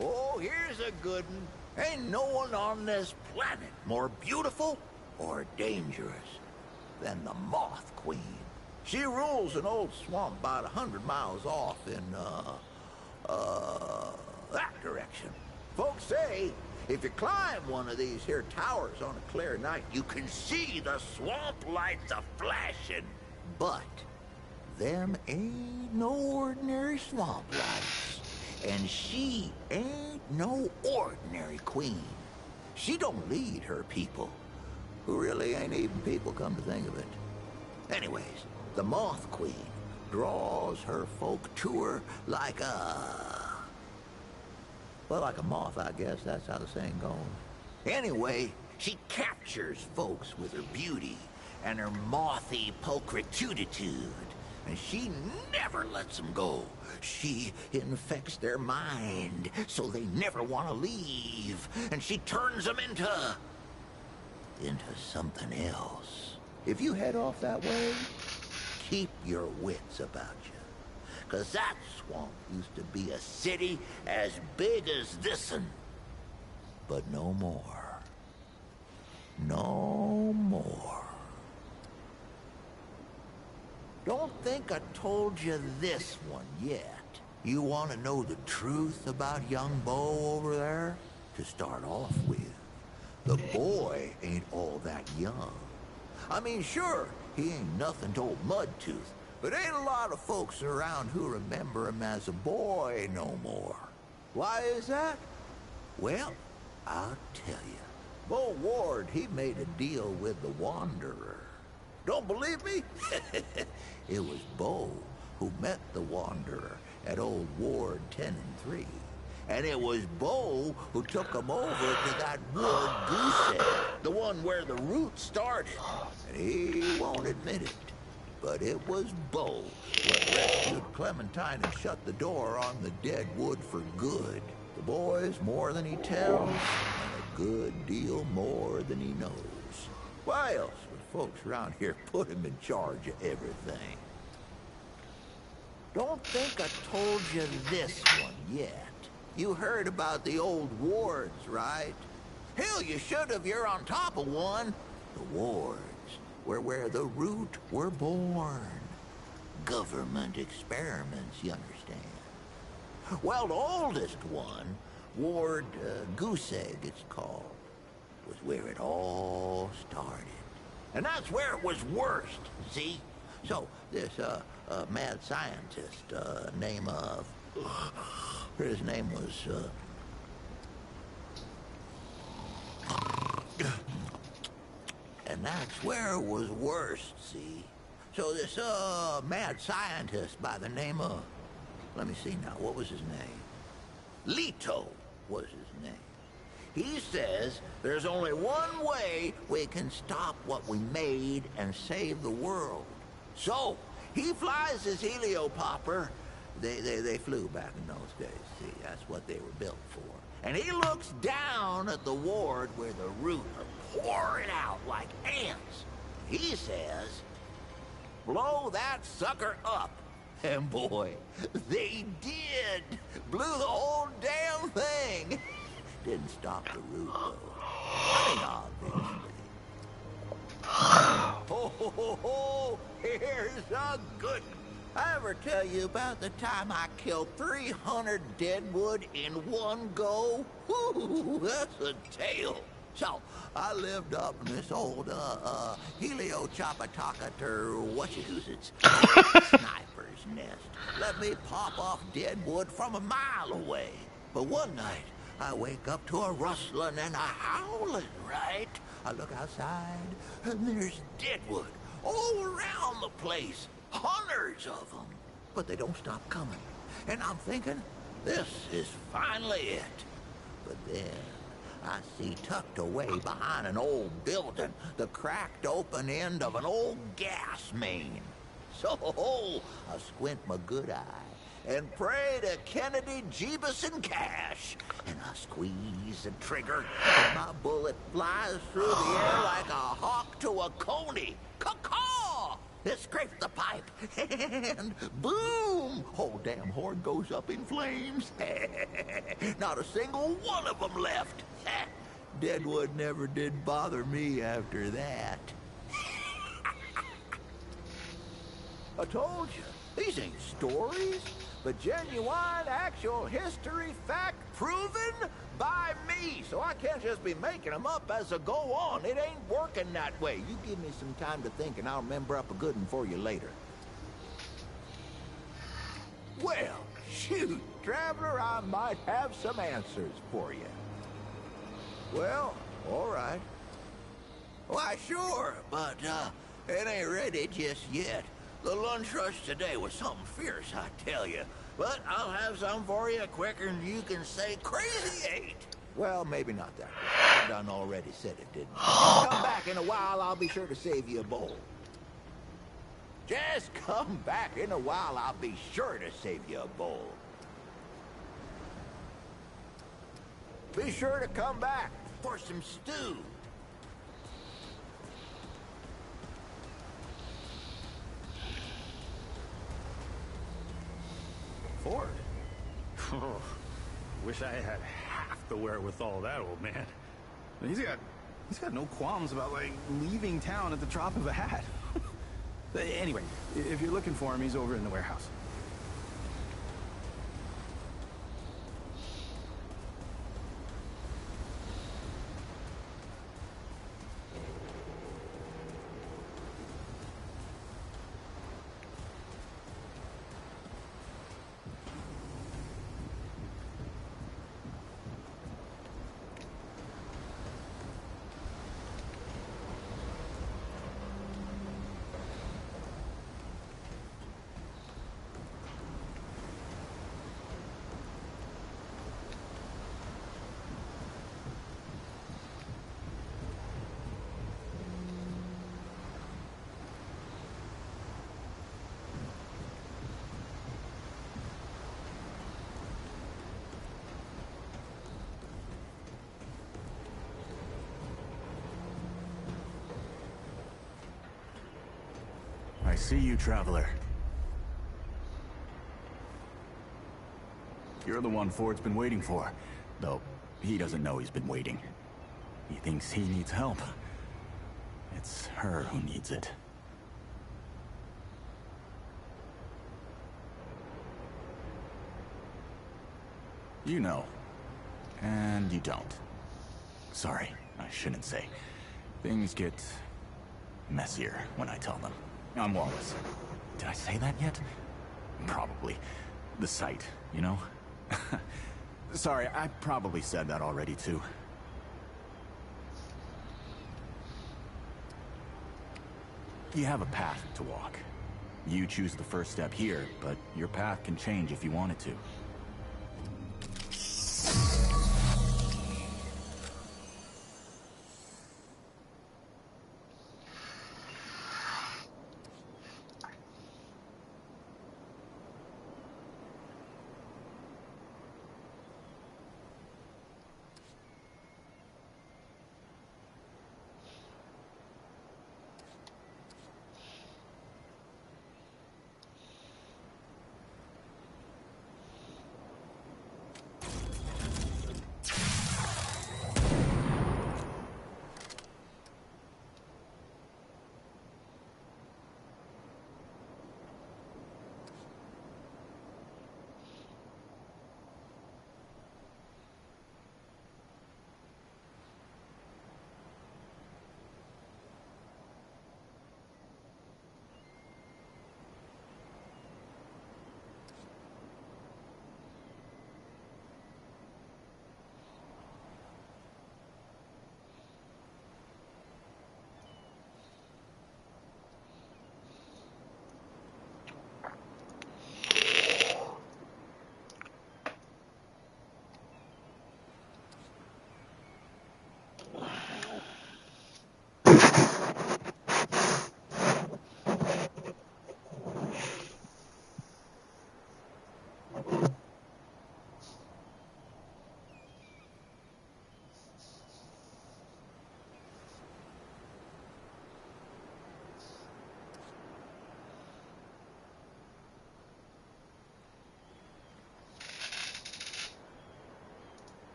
Oh, here's a good one. Ain't no one on this planet more beautiful or dangerous than the Moth Queen. She rules an old swamp about 100 miles off in, that direction. Folks say, if you climb one of these here towers on a clear night, you can see the swamp lights a-flashing. But them ain't no ordinary swamp lights. And she ain't no ordinary queen. She don't lead her people, who really ain't even people, come to think of it. Anyways, the Moth Queen draws her folk to her like like a moth, I guess. That's how the saying goes. Anyway, she captures folks with her beauty and her mothy pulchritude. And she never lets them go. She infects their mind, so they never want to leave. And she turns them into something else. If you head off that way, keep your wits about you. 'Cause that swamp used to be a city as big as this'n. But no more. No more. Don't think I told you this one yet. You want to know the truth about young Bo over there? To start off with, the boy ain't all that young. I mean, sure, he ain't nothing to old Mudtooth, but ain't a lot of folks around who remember him as a boy no more. Why is that? Well, I'll tell you. Bo Ward, he made a deal with the Wanderer. Don't believe me? It was Bo who met the Wanderer at Old Ward 10 and 3. And it was Bo who took him over to that Ward Goose Egg, the one where the root started. And he won't admit it, but it was Bo what rescued Clementine and shut the door on the Deadwood for good. The boy's more than he tells, and a good deal more than he knows. Why else would folks around here put him in charge of everything? Don't think I told you this one yet. You heard about the old wards, right? Hell, you should have. You're on top of one. The wards were where the root were born. Government experiments, you understand. Well, the oldest one, Ward Goose Egg it's called, was where it all started. And that's where it was worst, see? So, this mad scientist name of... his name was... and that's where it was worst, see? So this, mad scientist by the name of... Let me see now, what was his name? Leto was his name. He says there's only one way we can stop what we made and save the world. So, he flies his heliopopper. They flew back in those days, see, that's what they were built for. And he looks down at the ward where the root are pouring out like ants. He says, blow that sucker up. And boy, they did. Blew the whole damn thing. Didn't stop the root, though. I mean, obviously. Oh, here's a good one. I ever tell you about the time I killed 300 deadwood in one go? Whoo, that's a tale. So, I lived up in this old, helio-chopataka whatchadoozits sniper's nest. Let me pop off deadwood from a mile away. But one night, I wake up to a rustling and a howling, right? I look outside, and there's deadwood all around the place. Hundreds of them. But they don't stop coming. And I'm thinking, this is finally it. But then, I see tucked away behind an old building the cracked open end of an old gas main. So, I squint my good eye and pray to Kennedy, Jeebus, and Cash. And I squeeze the trigger, and my bullet flies through the air like a hawk to a coney. Caw-caw! It scrapes the pipe, and boom! Whole damn horde goes up in flames. Not a single one of them left. Deadwood never did bother me after that. I told you, these ain't stories, but genuine, actual history, fact proven by me. So I can't just be making them up as I go on. It ain't working that way. You give me some time to think and I'll remember up a good one for you later. Well, shoot, Traveler, I might have some answers for you. Well, all right. Why, sure, but, it ain't ready just yet. The lunch rush today was something fierce, I tell you. But I'll have some for you quicker than you can say crazy eight. Well, maybe not that quick. I done already said it, didn't I? Come back in a while, I'll be sure to save you a bowl. Just come back in a while, I'll be sure to save you a bowl. Be sure to come back for some stew. Ford? Oh, wish I had half the wherewithal of that old man. He's got no qualms about, like, leaving town at the drop of a hat. Anyway, if you're looking for him, he's over in the warehouse. I see you, Traveler. You're the one Ford's been waiting for. Though, he doesn't know he's been waiting. He thinks he needs help. It's her who needs it. You know. And you don't. Sorry, I shouldn't say. Things get messier when I tell them. I'm Wallace. Did I say that yet? Probably. The site, you know? Sorry, I probably said that already, too. You have a path to walk. You choose the first step here, but your path can change if you want it to.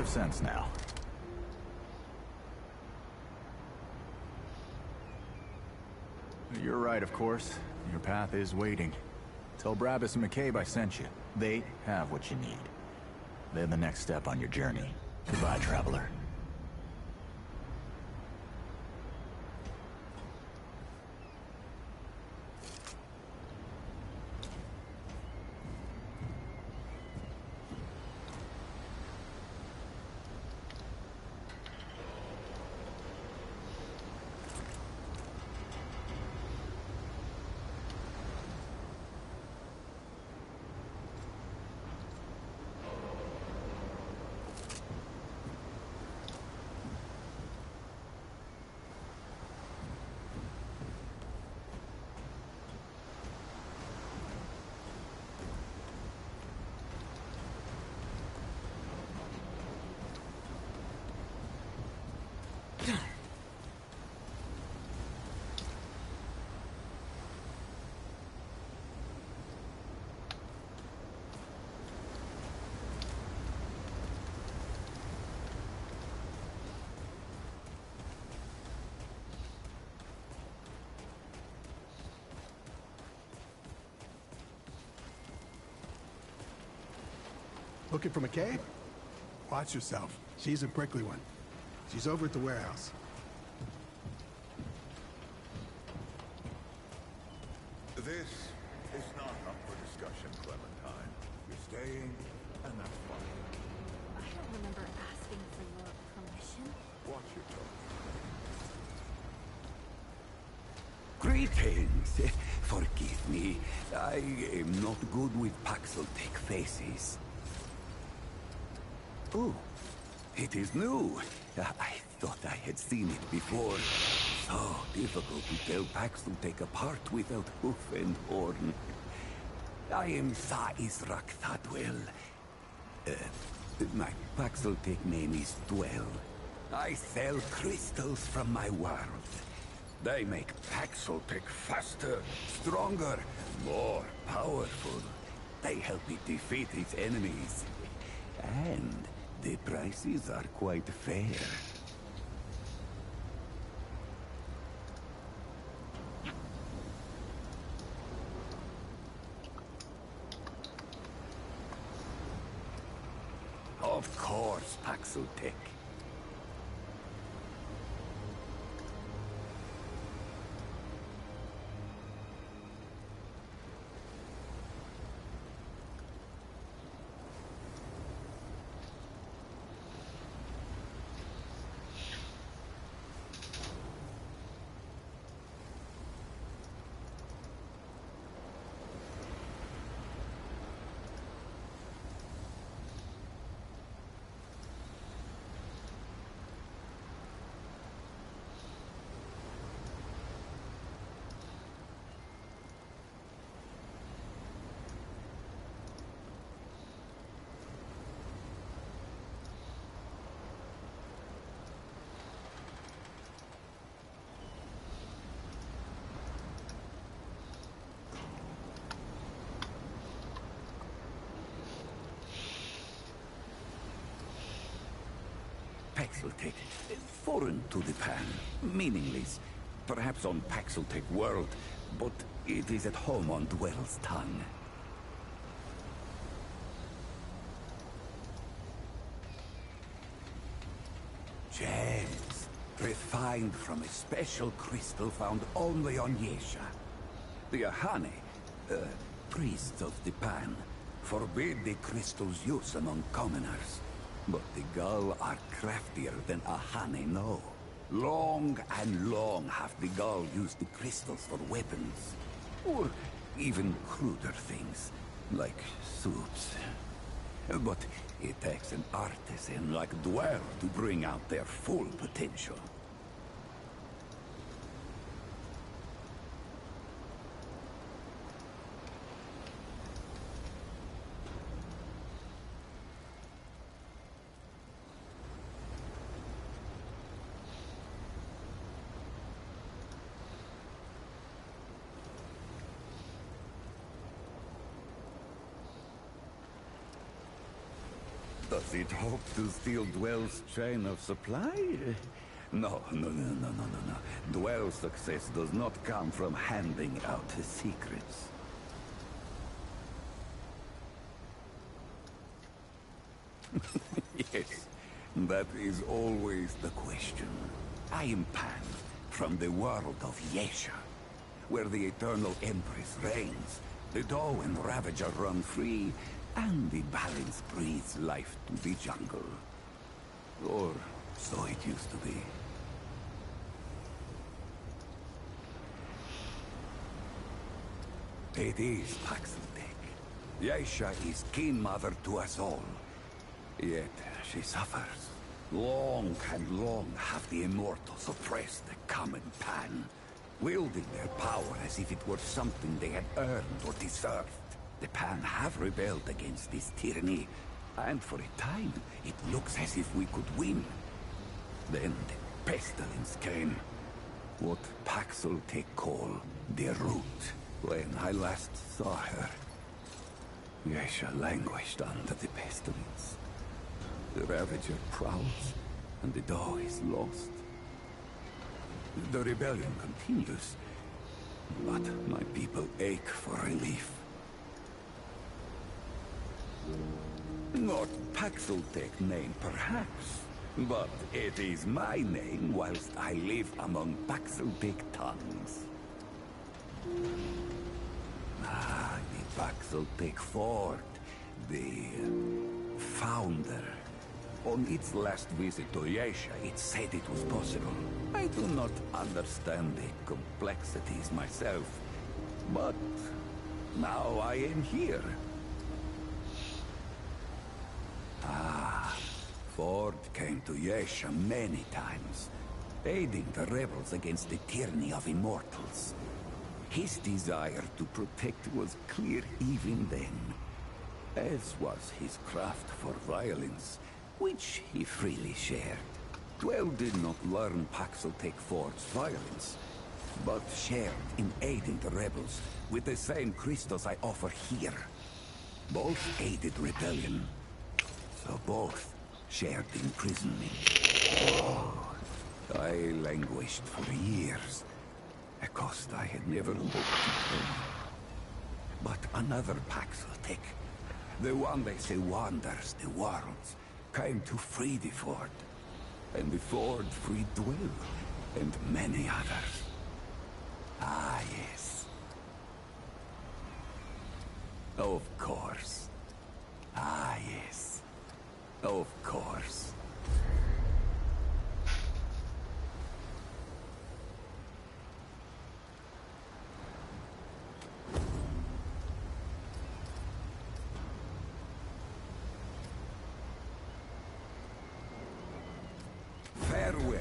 Sense now. You're right, of course. Your path is waiting. Tell Brabus and McCabe I sent you. They have what you need. They're the next step on your journey. Goodbye, traveler. Looking for McCabe? Watch yourself. She's a prickly one. She's over at the warehouse. This is not up for discussion, Clementine. You're staying, and that's fine. I don't remember asking for your permission. Watch your tone. Greetings. Forgive me. I am not good with Paxel-Tech faces. Oh, it is new. I thought I had seen it before. So difficult to tell Paxel-Tech apart without hoof and horn. I am Sa-Israk Thadwell. My Paxel-Tech name is Dwell. I sell crystals from my world. They make Paxel-Tech faster, stronger, more powerful. They help it defeat its enemies. And the prices are quite fair. Of course, Paxel-Tech. Paxel-Tech, foreign to the Pan, meaningless, perhaps on Paxel-Tech world, but it is at home on Dwell's tongue. Gems, refined from a special crystal found only on Yesha. The Ahane, priests of the Pan, forbid the crystal's use among commoners. But the Gull are craftier than Ahane know. Long and long have the Gull used the crystals for weapons. Or even cruder things, like soups. But it takes an artisan like Dwell to bring out their full potential. Does it hope to steal Dwell's chain of supply? No. Dwell's success does not come from handing out his secrets. Yes, that is always the question. I am Pan, from the world of Yesha, where the Eternal Empress reigns, the Doe and Ravager run free, and the balance breathes life to the jungle. Or so it used to be. It is Paxel-Tech. Yesha is kin mother to us all. Yet she suffers. Long and long have the Immortals oppressed the common Pan, wielding their power as if it were something they had earned or deserved. The Pan have rebelled against this tyranny, and for a time, it looks as if we could win. Then the pestilence came. What Paxel-Tech call the Root. When I last saw her, Yesha languished under the pestilence. The Ravager prowls, and the Doe is lost. The rebellion continues, but my people ache for relief. Not Paxeltech name, perhaps. But it is my name whilst I live among Paxeltech tongues. Ah, the Paxeltech Fort. The founder. On its last visit to Yesha, it said it was possible. I do not understand the complexities myself, but now I am here. Ah, Ford came to Yesha many times, aiding the rebels against the tyranny of immortals. His desire to protect was clear even then, as was his craft for violence, which he freely shared. Dwell did not learn Paxeltech Ford's violence, but shared in aiding the rebels with the same crystals I offer here. Both aided rebellion, so both shared imprisonment. I languished for years, a cost I had never hoped to pay. But another Paxeltech, the one they say wanders the worlds, came to free the Ford. And the Ford freed Dwell, and many others. Ah, yes. Of course. Ah, yes. Of course. Farewell.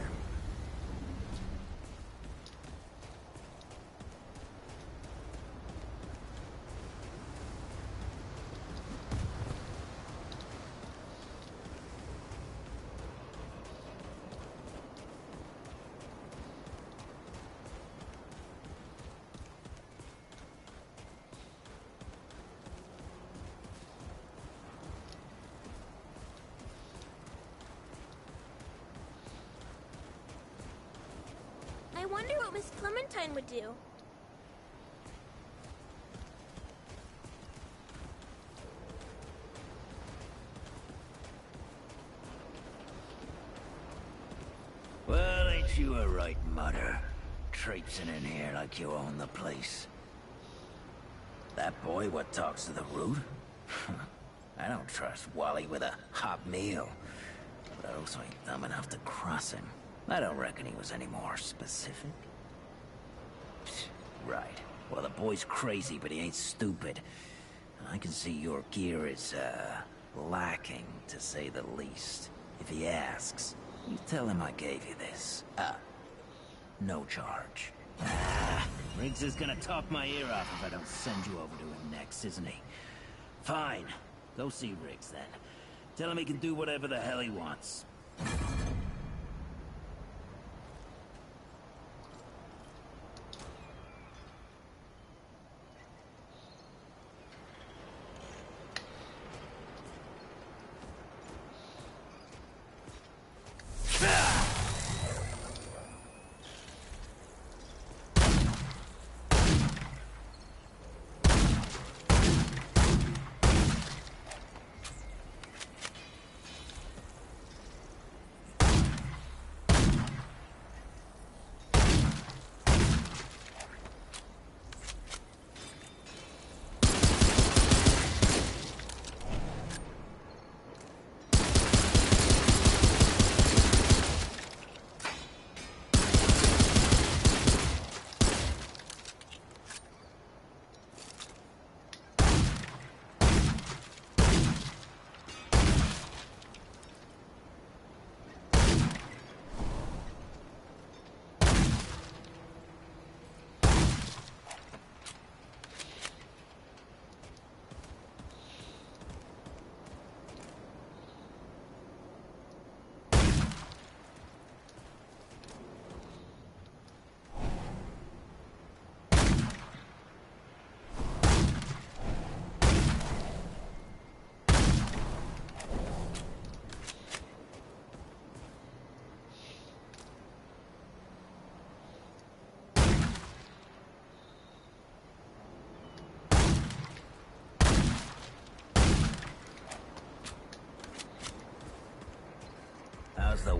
I wonder what Miss Clementine would do. Well, ain't you a right mutter? Traipsing in here like you own the place. That boy what talks to the root? I don't trust Wally with a hot meal. But I also ain't dumb enough to cross him. I don't reckon he was any more specific. Right. Well, the boy's crazy, but he ain't stupid. I can see your gear is, lacking, to say the least. If he asks, you tell him I gave you this. No charge. Riggs is gonna talk my ear off if I don't send you over to him next, isn't he? Fine. Go see Riggs, then. Tell him he can do whatever the hell he wants.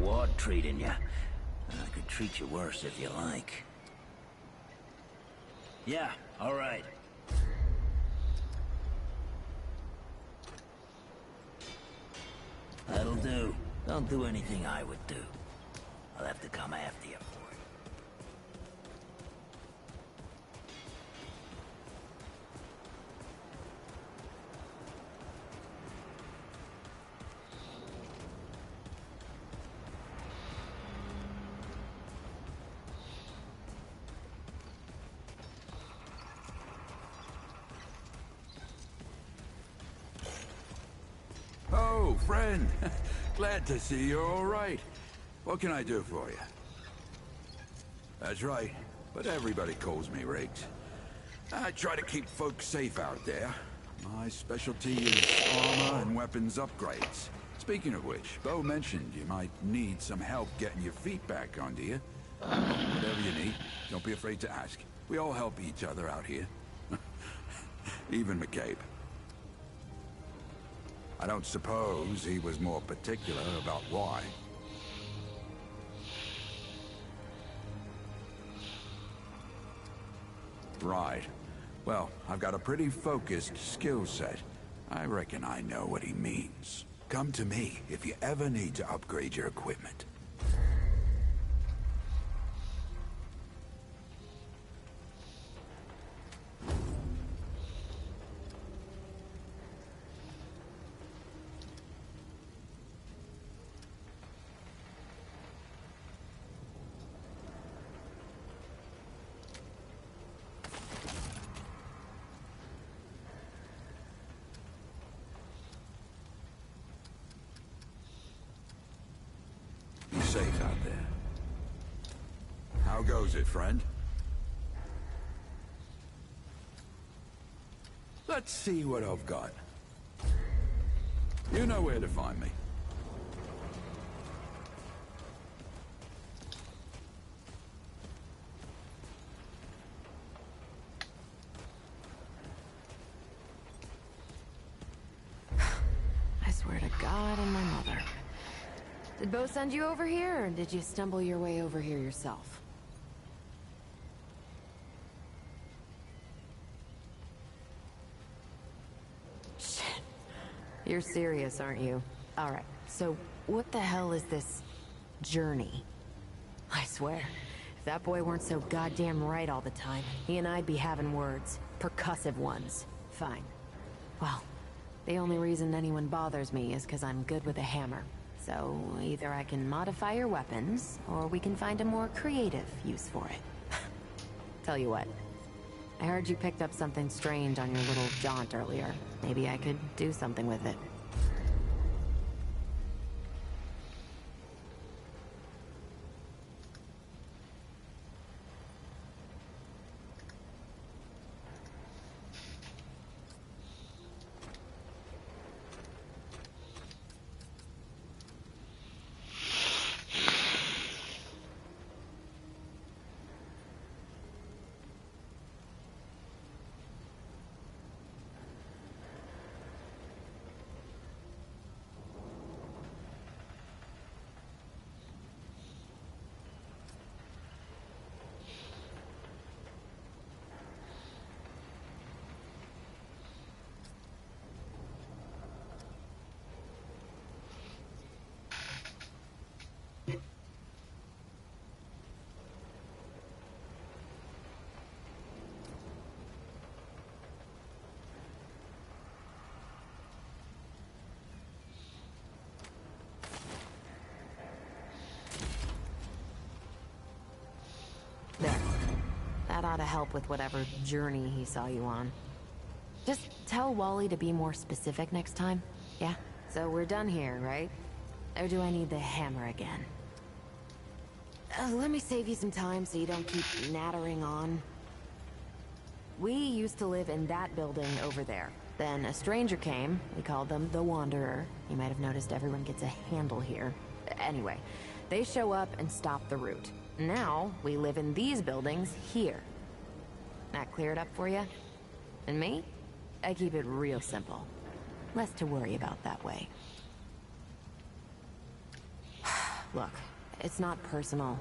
ward treating you. I could treat you worse if you like. Yeah, all right. That'll do. Don't do anything I would do. I'll have to come after you for it. Oh, friend. Glad to see you're all right. What can I do for you? That's right, but everybody calls me Riggs. I try to keep folks safe out there. My specialty is armor and weapons upgrades. Speaking of which, Bo mentioned you might need some help getting your feet back under you. Whatever you need, don't be afraid to ask. We all help each other out here. Even McCabe. I don't suppose he was more particular about why. Right. Well, I've got a pretty focused skill set. I reckon I know what he means. Come to me if you ever need to upgrade your equipment. Be safe out there. How goes it, friend? Let's see what I've got. You know where to find me. I swear to God and my mother. Did Bo send you over here, or did you stumble your way over here yourself? Shit. You're serious, aren't you? Alright, so what the hell is this journey? I swear, if that boy weren't so goddamn right all the time, he and I'd be having words. Percussive ones. Fine. Well, the only reason anyone bothers me is because I'm good with a hammer. So, either I can modify your weapons, or we can find a more creative use for it. Tell you what, I heard you picked up something strange on your little jaunt earlier. Maybe I could do something with it. There. That ought to help with whatever journey he saw you on. Just tell Wally to be more specific next time, yeah? So we're done here, right? Or do I need the hammer again? Let me save you some time so you don't keep nattering on. We used to live in that building over there. Then a stranger came. We called them the Wanderer. You might have noticed everyone gets a handle here. Anyway, they show up and stop the route. Now, we live in these buildings here. That clear it up for you? And me? I keep it real simple. Less to worry about that way. Look, it's not personal.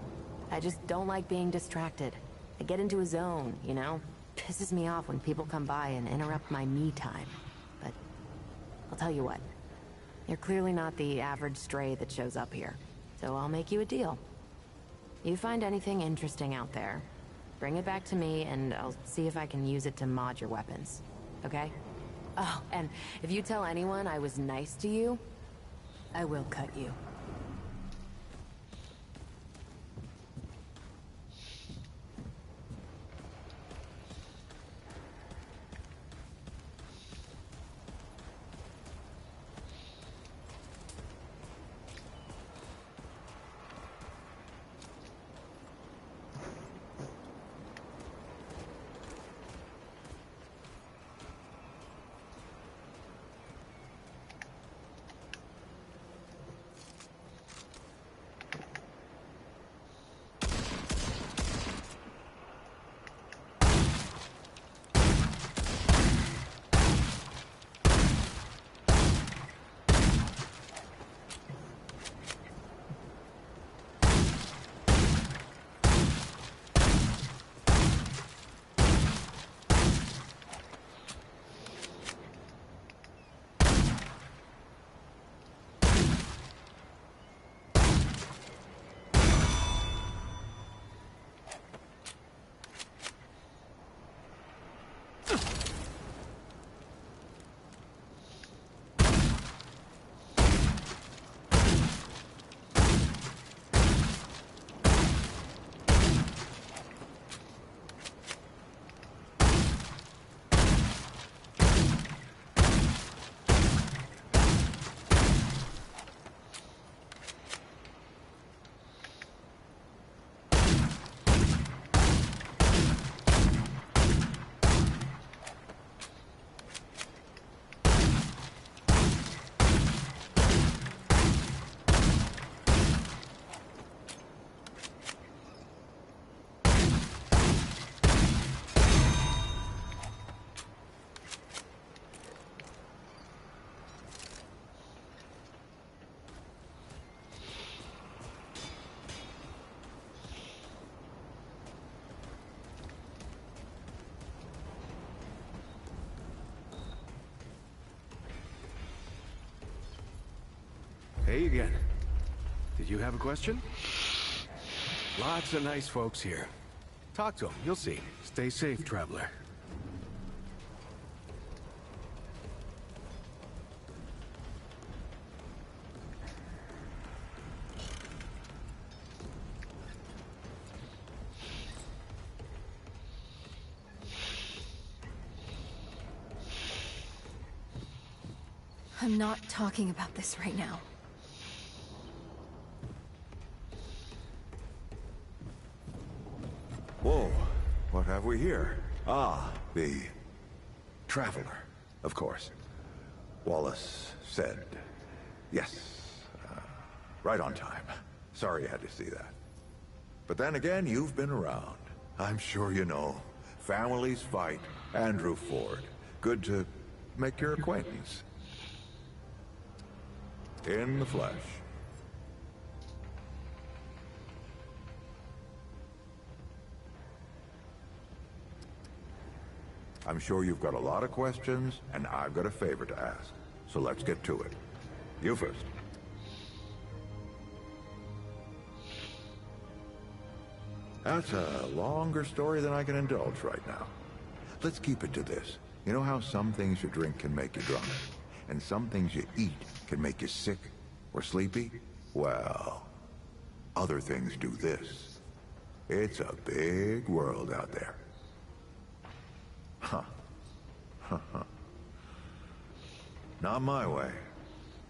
I just don't like being distracted. I get into a zone, you know? Pisses me off when people come by and interrupt my me time. But I'll tell you what. You're clearly not the average stray that shows up here. So I'll make you a deal. You find anything interesting out there, bring it back to me and I'll see if I can use it to mod your weapons. Okay? Oh, and if you tell anyone I was nice to you, I will cut you. Hey again. Did you have a question? Lots of nice folks here. Talk to them, you'll see. Stay safe, traveler. I'm not talking about this right now. Whoa, what have we here? Ah, the Traveler, of course. Wallace said yes. Right on time. Sorry you had to see that. But then again, you've been around. I'm sure you know. Families fight. Andrew Ford. Good to make your acquaintance. In the flesh. I'm sure you've got a lot of questions, and I've got a favor to ask. So let's get to it. You first. That's a longer story than I can indulge right now. Let's keep it to this. You know how some things you drink can make you drunk? And some things you eat can make you sick or sleepy? Well, other things do this. It's a big world out there. Huh. Not my way.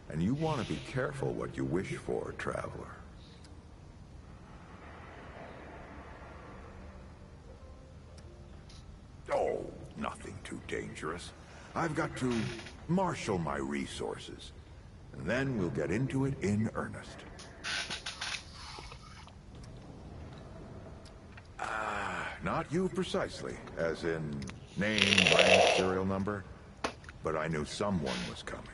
And you want to be careful what you wish for, traveler. Oh, nothing too dangerous. I've got to marshal my resources. And then we'll get into it in earnest. Not you precisely, as in name, rank, serial number. But I knew someone was coming.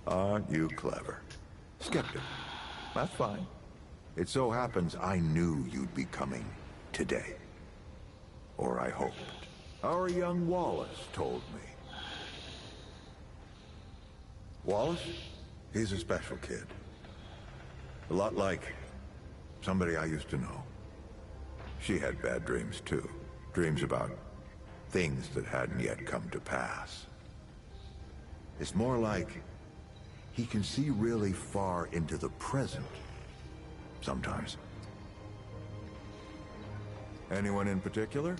Aren't you clever? Skeptic. That's fine. It so happens I knew you'd be coming today. Or I hoped. Our young Wallace told me. Wallace? He's a special kid. A lot like somebody I used to know. She had bad dreams too. Dreams about things that hadn't yet come to pass. It's more like he can see really far into the present. Sometimes. Anyone in particular?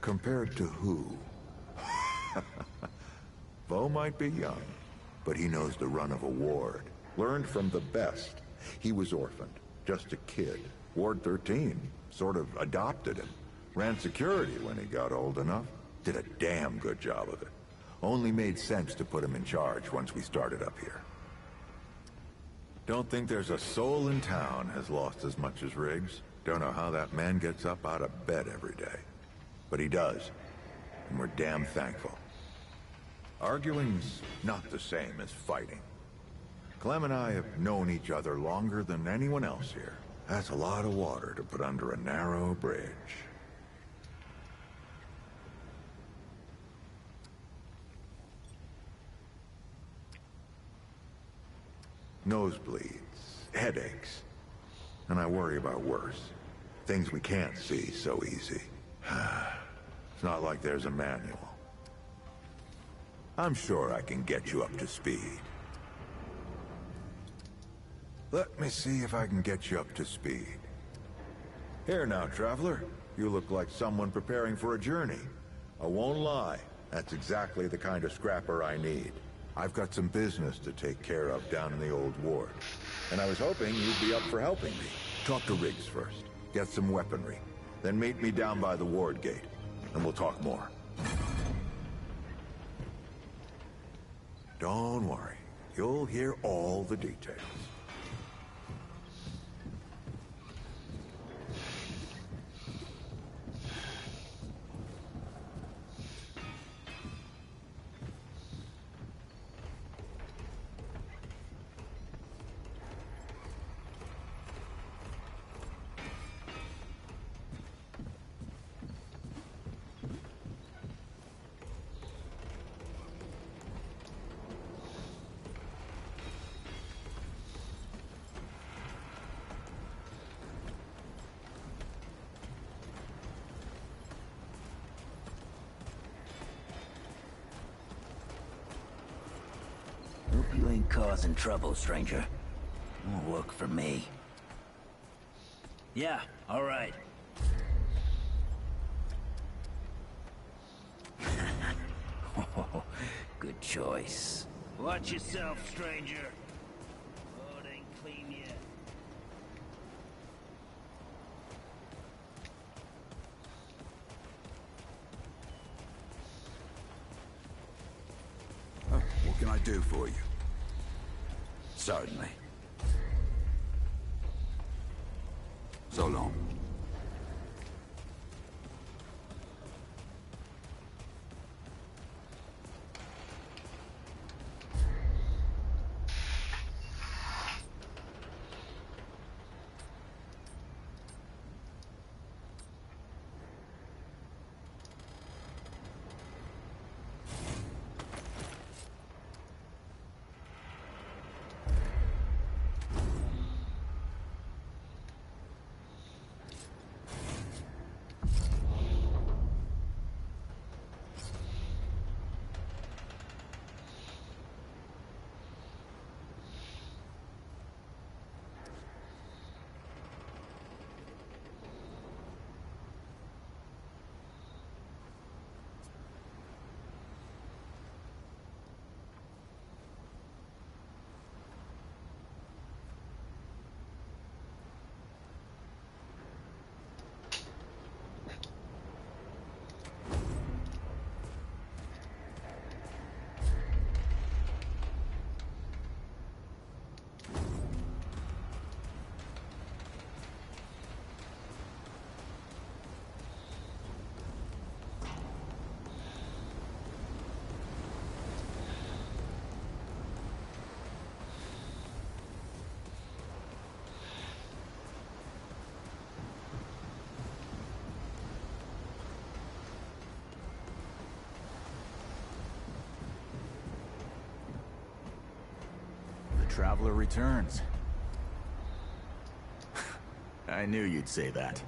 Compared to who? Bo might be young, but he knows the run of a ward. Learned from the best. He was orphaned, just a kid. Ward 13 sort of adopted him. Ran security when he got old enough. Did a damn good job of it. Only made sense to put him in charge once we started up here. Don't think there's a soul in town has lost as much as Riggs. Don't know how that man gets up out of bed every day. But he does. And we're damn thankful. Arguing's not the same as fighting. Clem and I have known each other longer than anyone else here. That's a lot of water to put under a narrow bridge. Nosebleeds, headaches, and I worry about worse. Things we can't see so easy. It's not like there's a manual. I'm sure I can get you up to speed. Let me see if I can get you up to speed. Here now, traveler. You look like someone preparing for a journey. I won't lie, that's exactly the kind of scrapper I need. I've got some business to take care of down in the old ward. And I was hoping you'd be up for helping me. Talk to Riggs first. Get some weaponry. Then meet me down by the ward gate. And we'll talk more. Don't worry. You'll hear all the details. Hope you ain't causing trouble, stranger. Won't work for me. Yeah, all right. Good choice. Watch yourself, stranger. Oh, it ain't clean yet. What can I do for you? Certainly. So long. traveler returns. I knew you'd say that.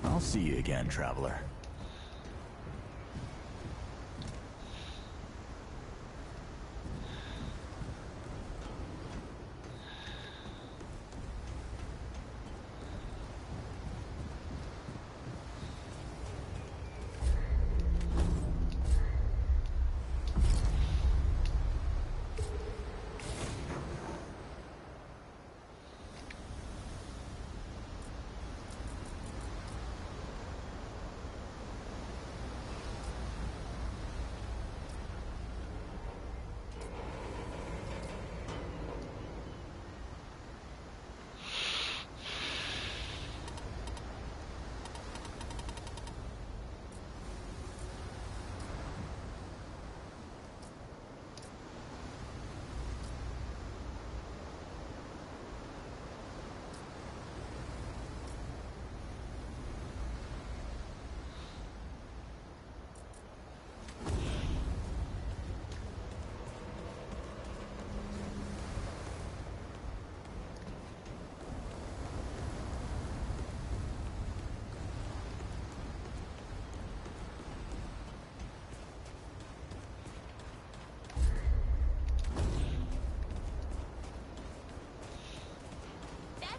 I'll see you again, traveler.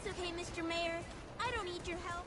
That's okay, Mr. Mayor. I don't need your help.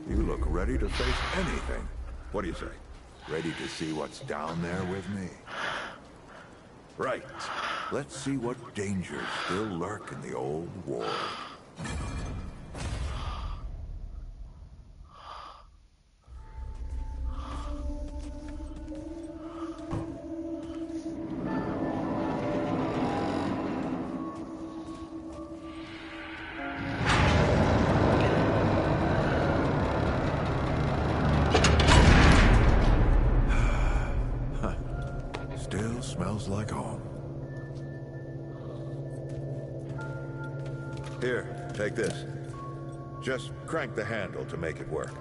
You look ready to face anything. What do you say? Ready to see what's down there with me? Right. Let's see what dangers still lurk in the old ward. Still smells like home. Here, take this. Just crank the handle to make it work.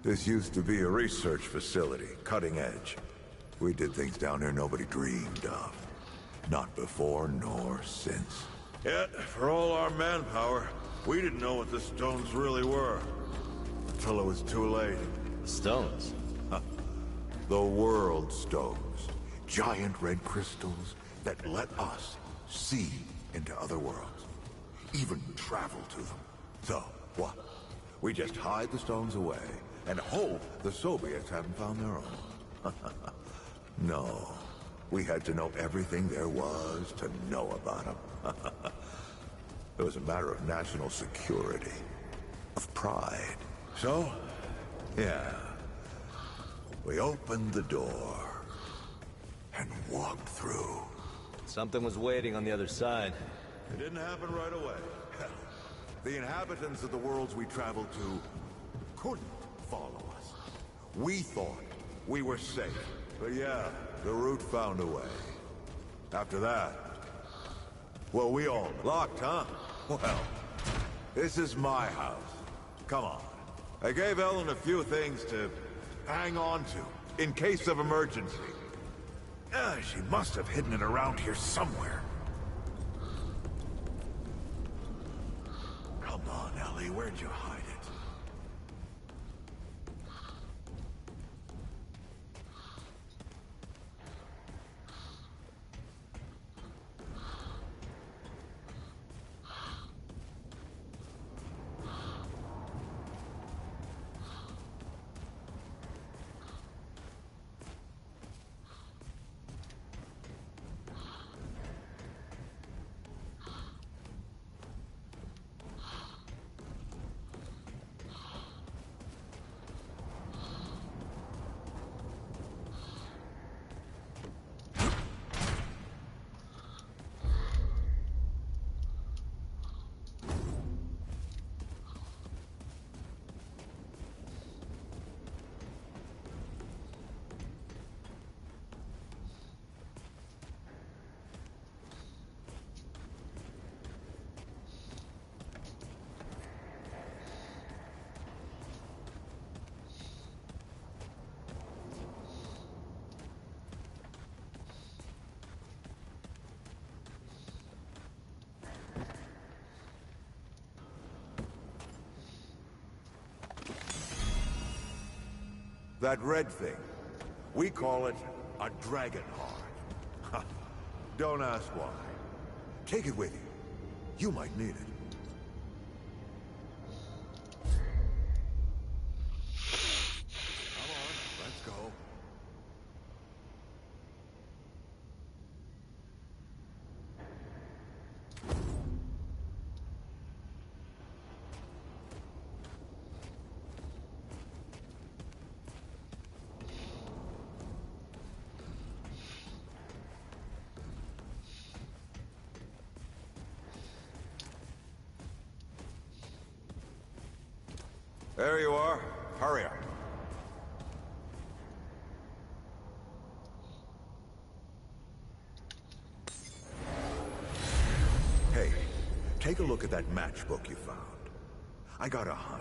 This used to be a research facility, cutting edge. We did things down here nobody dreamed of. Not before nor since. Yet, for all our manpower, we didn't know what the stones really were. Until it was too late. Stones? The World Stones. Giant red crystals that let us see into other worlds. Even travel to them. So, what? We just hide the stones away and hope the Soviets haven't found their own. No. We had to know everything there was to know about them. It was a matter of national security. Of pride. So, yeah. We opened the door and walked through. Something was waiting on the other side. It didn't happen right away. The inhabitants of the worlds we traveled to couldn't follow us. We thought we were safe. But yeah, the root found a way. After that, well, we all locked, huh? Well, this is my house. Come on. I gave Ellen a few things to hang on to, in case of emergency. She must have hidden it around here somewhere. Come on, Ellie, where'd you hide it? That red thing, we call it a dragon heart. Don't ask why. Take it with you. You might need it. Come on, let's go. There you are. Hurry up. Hey, take a look at that matchbook you found. I got a hunch.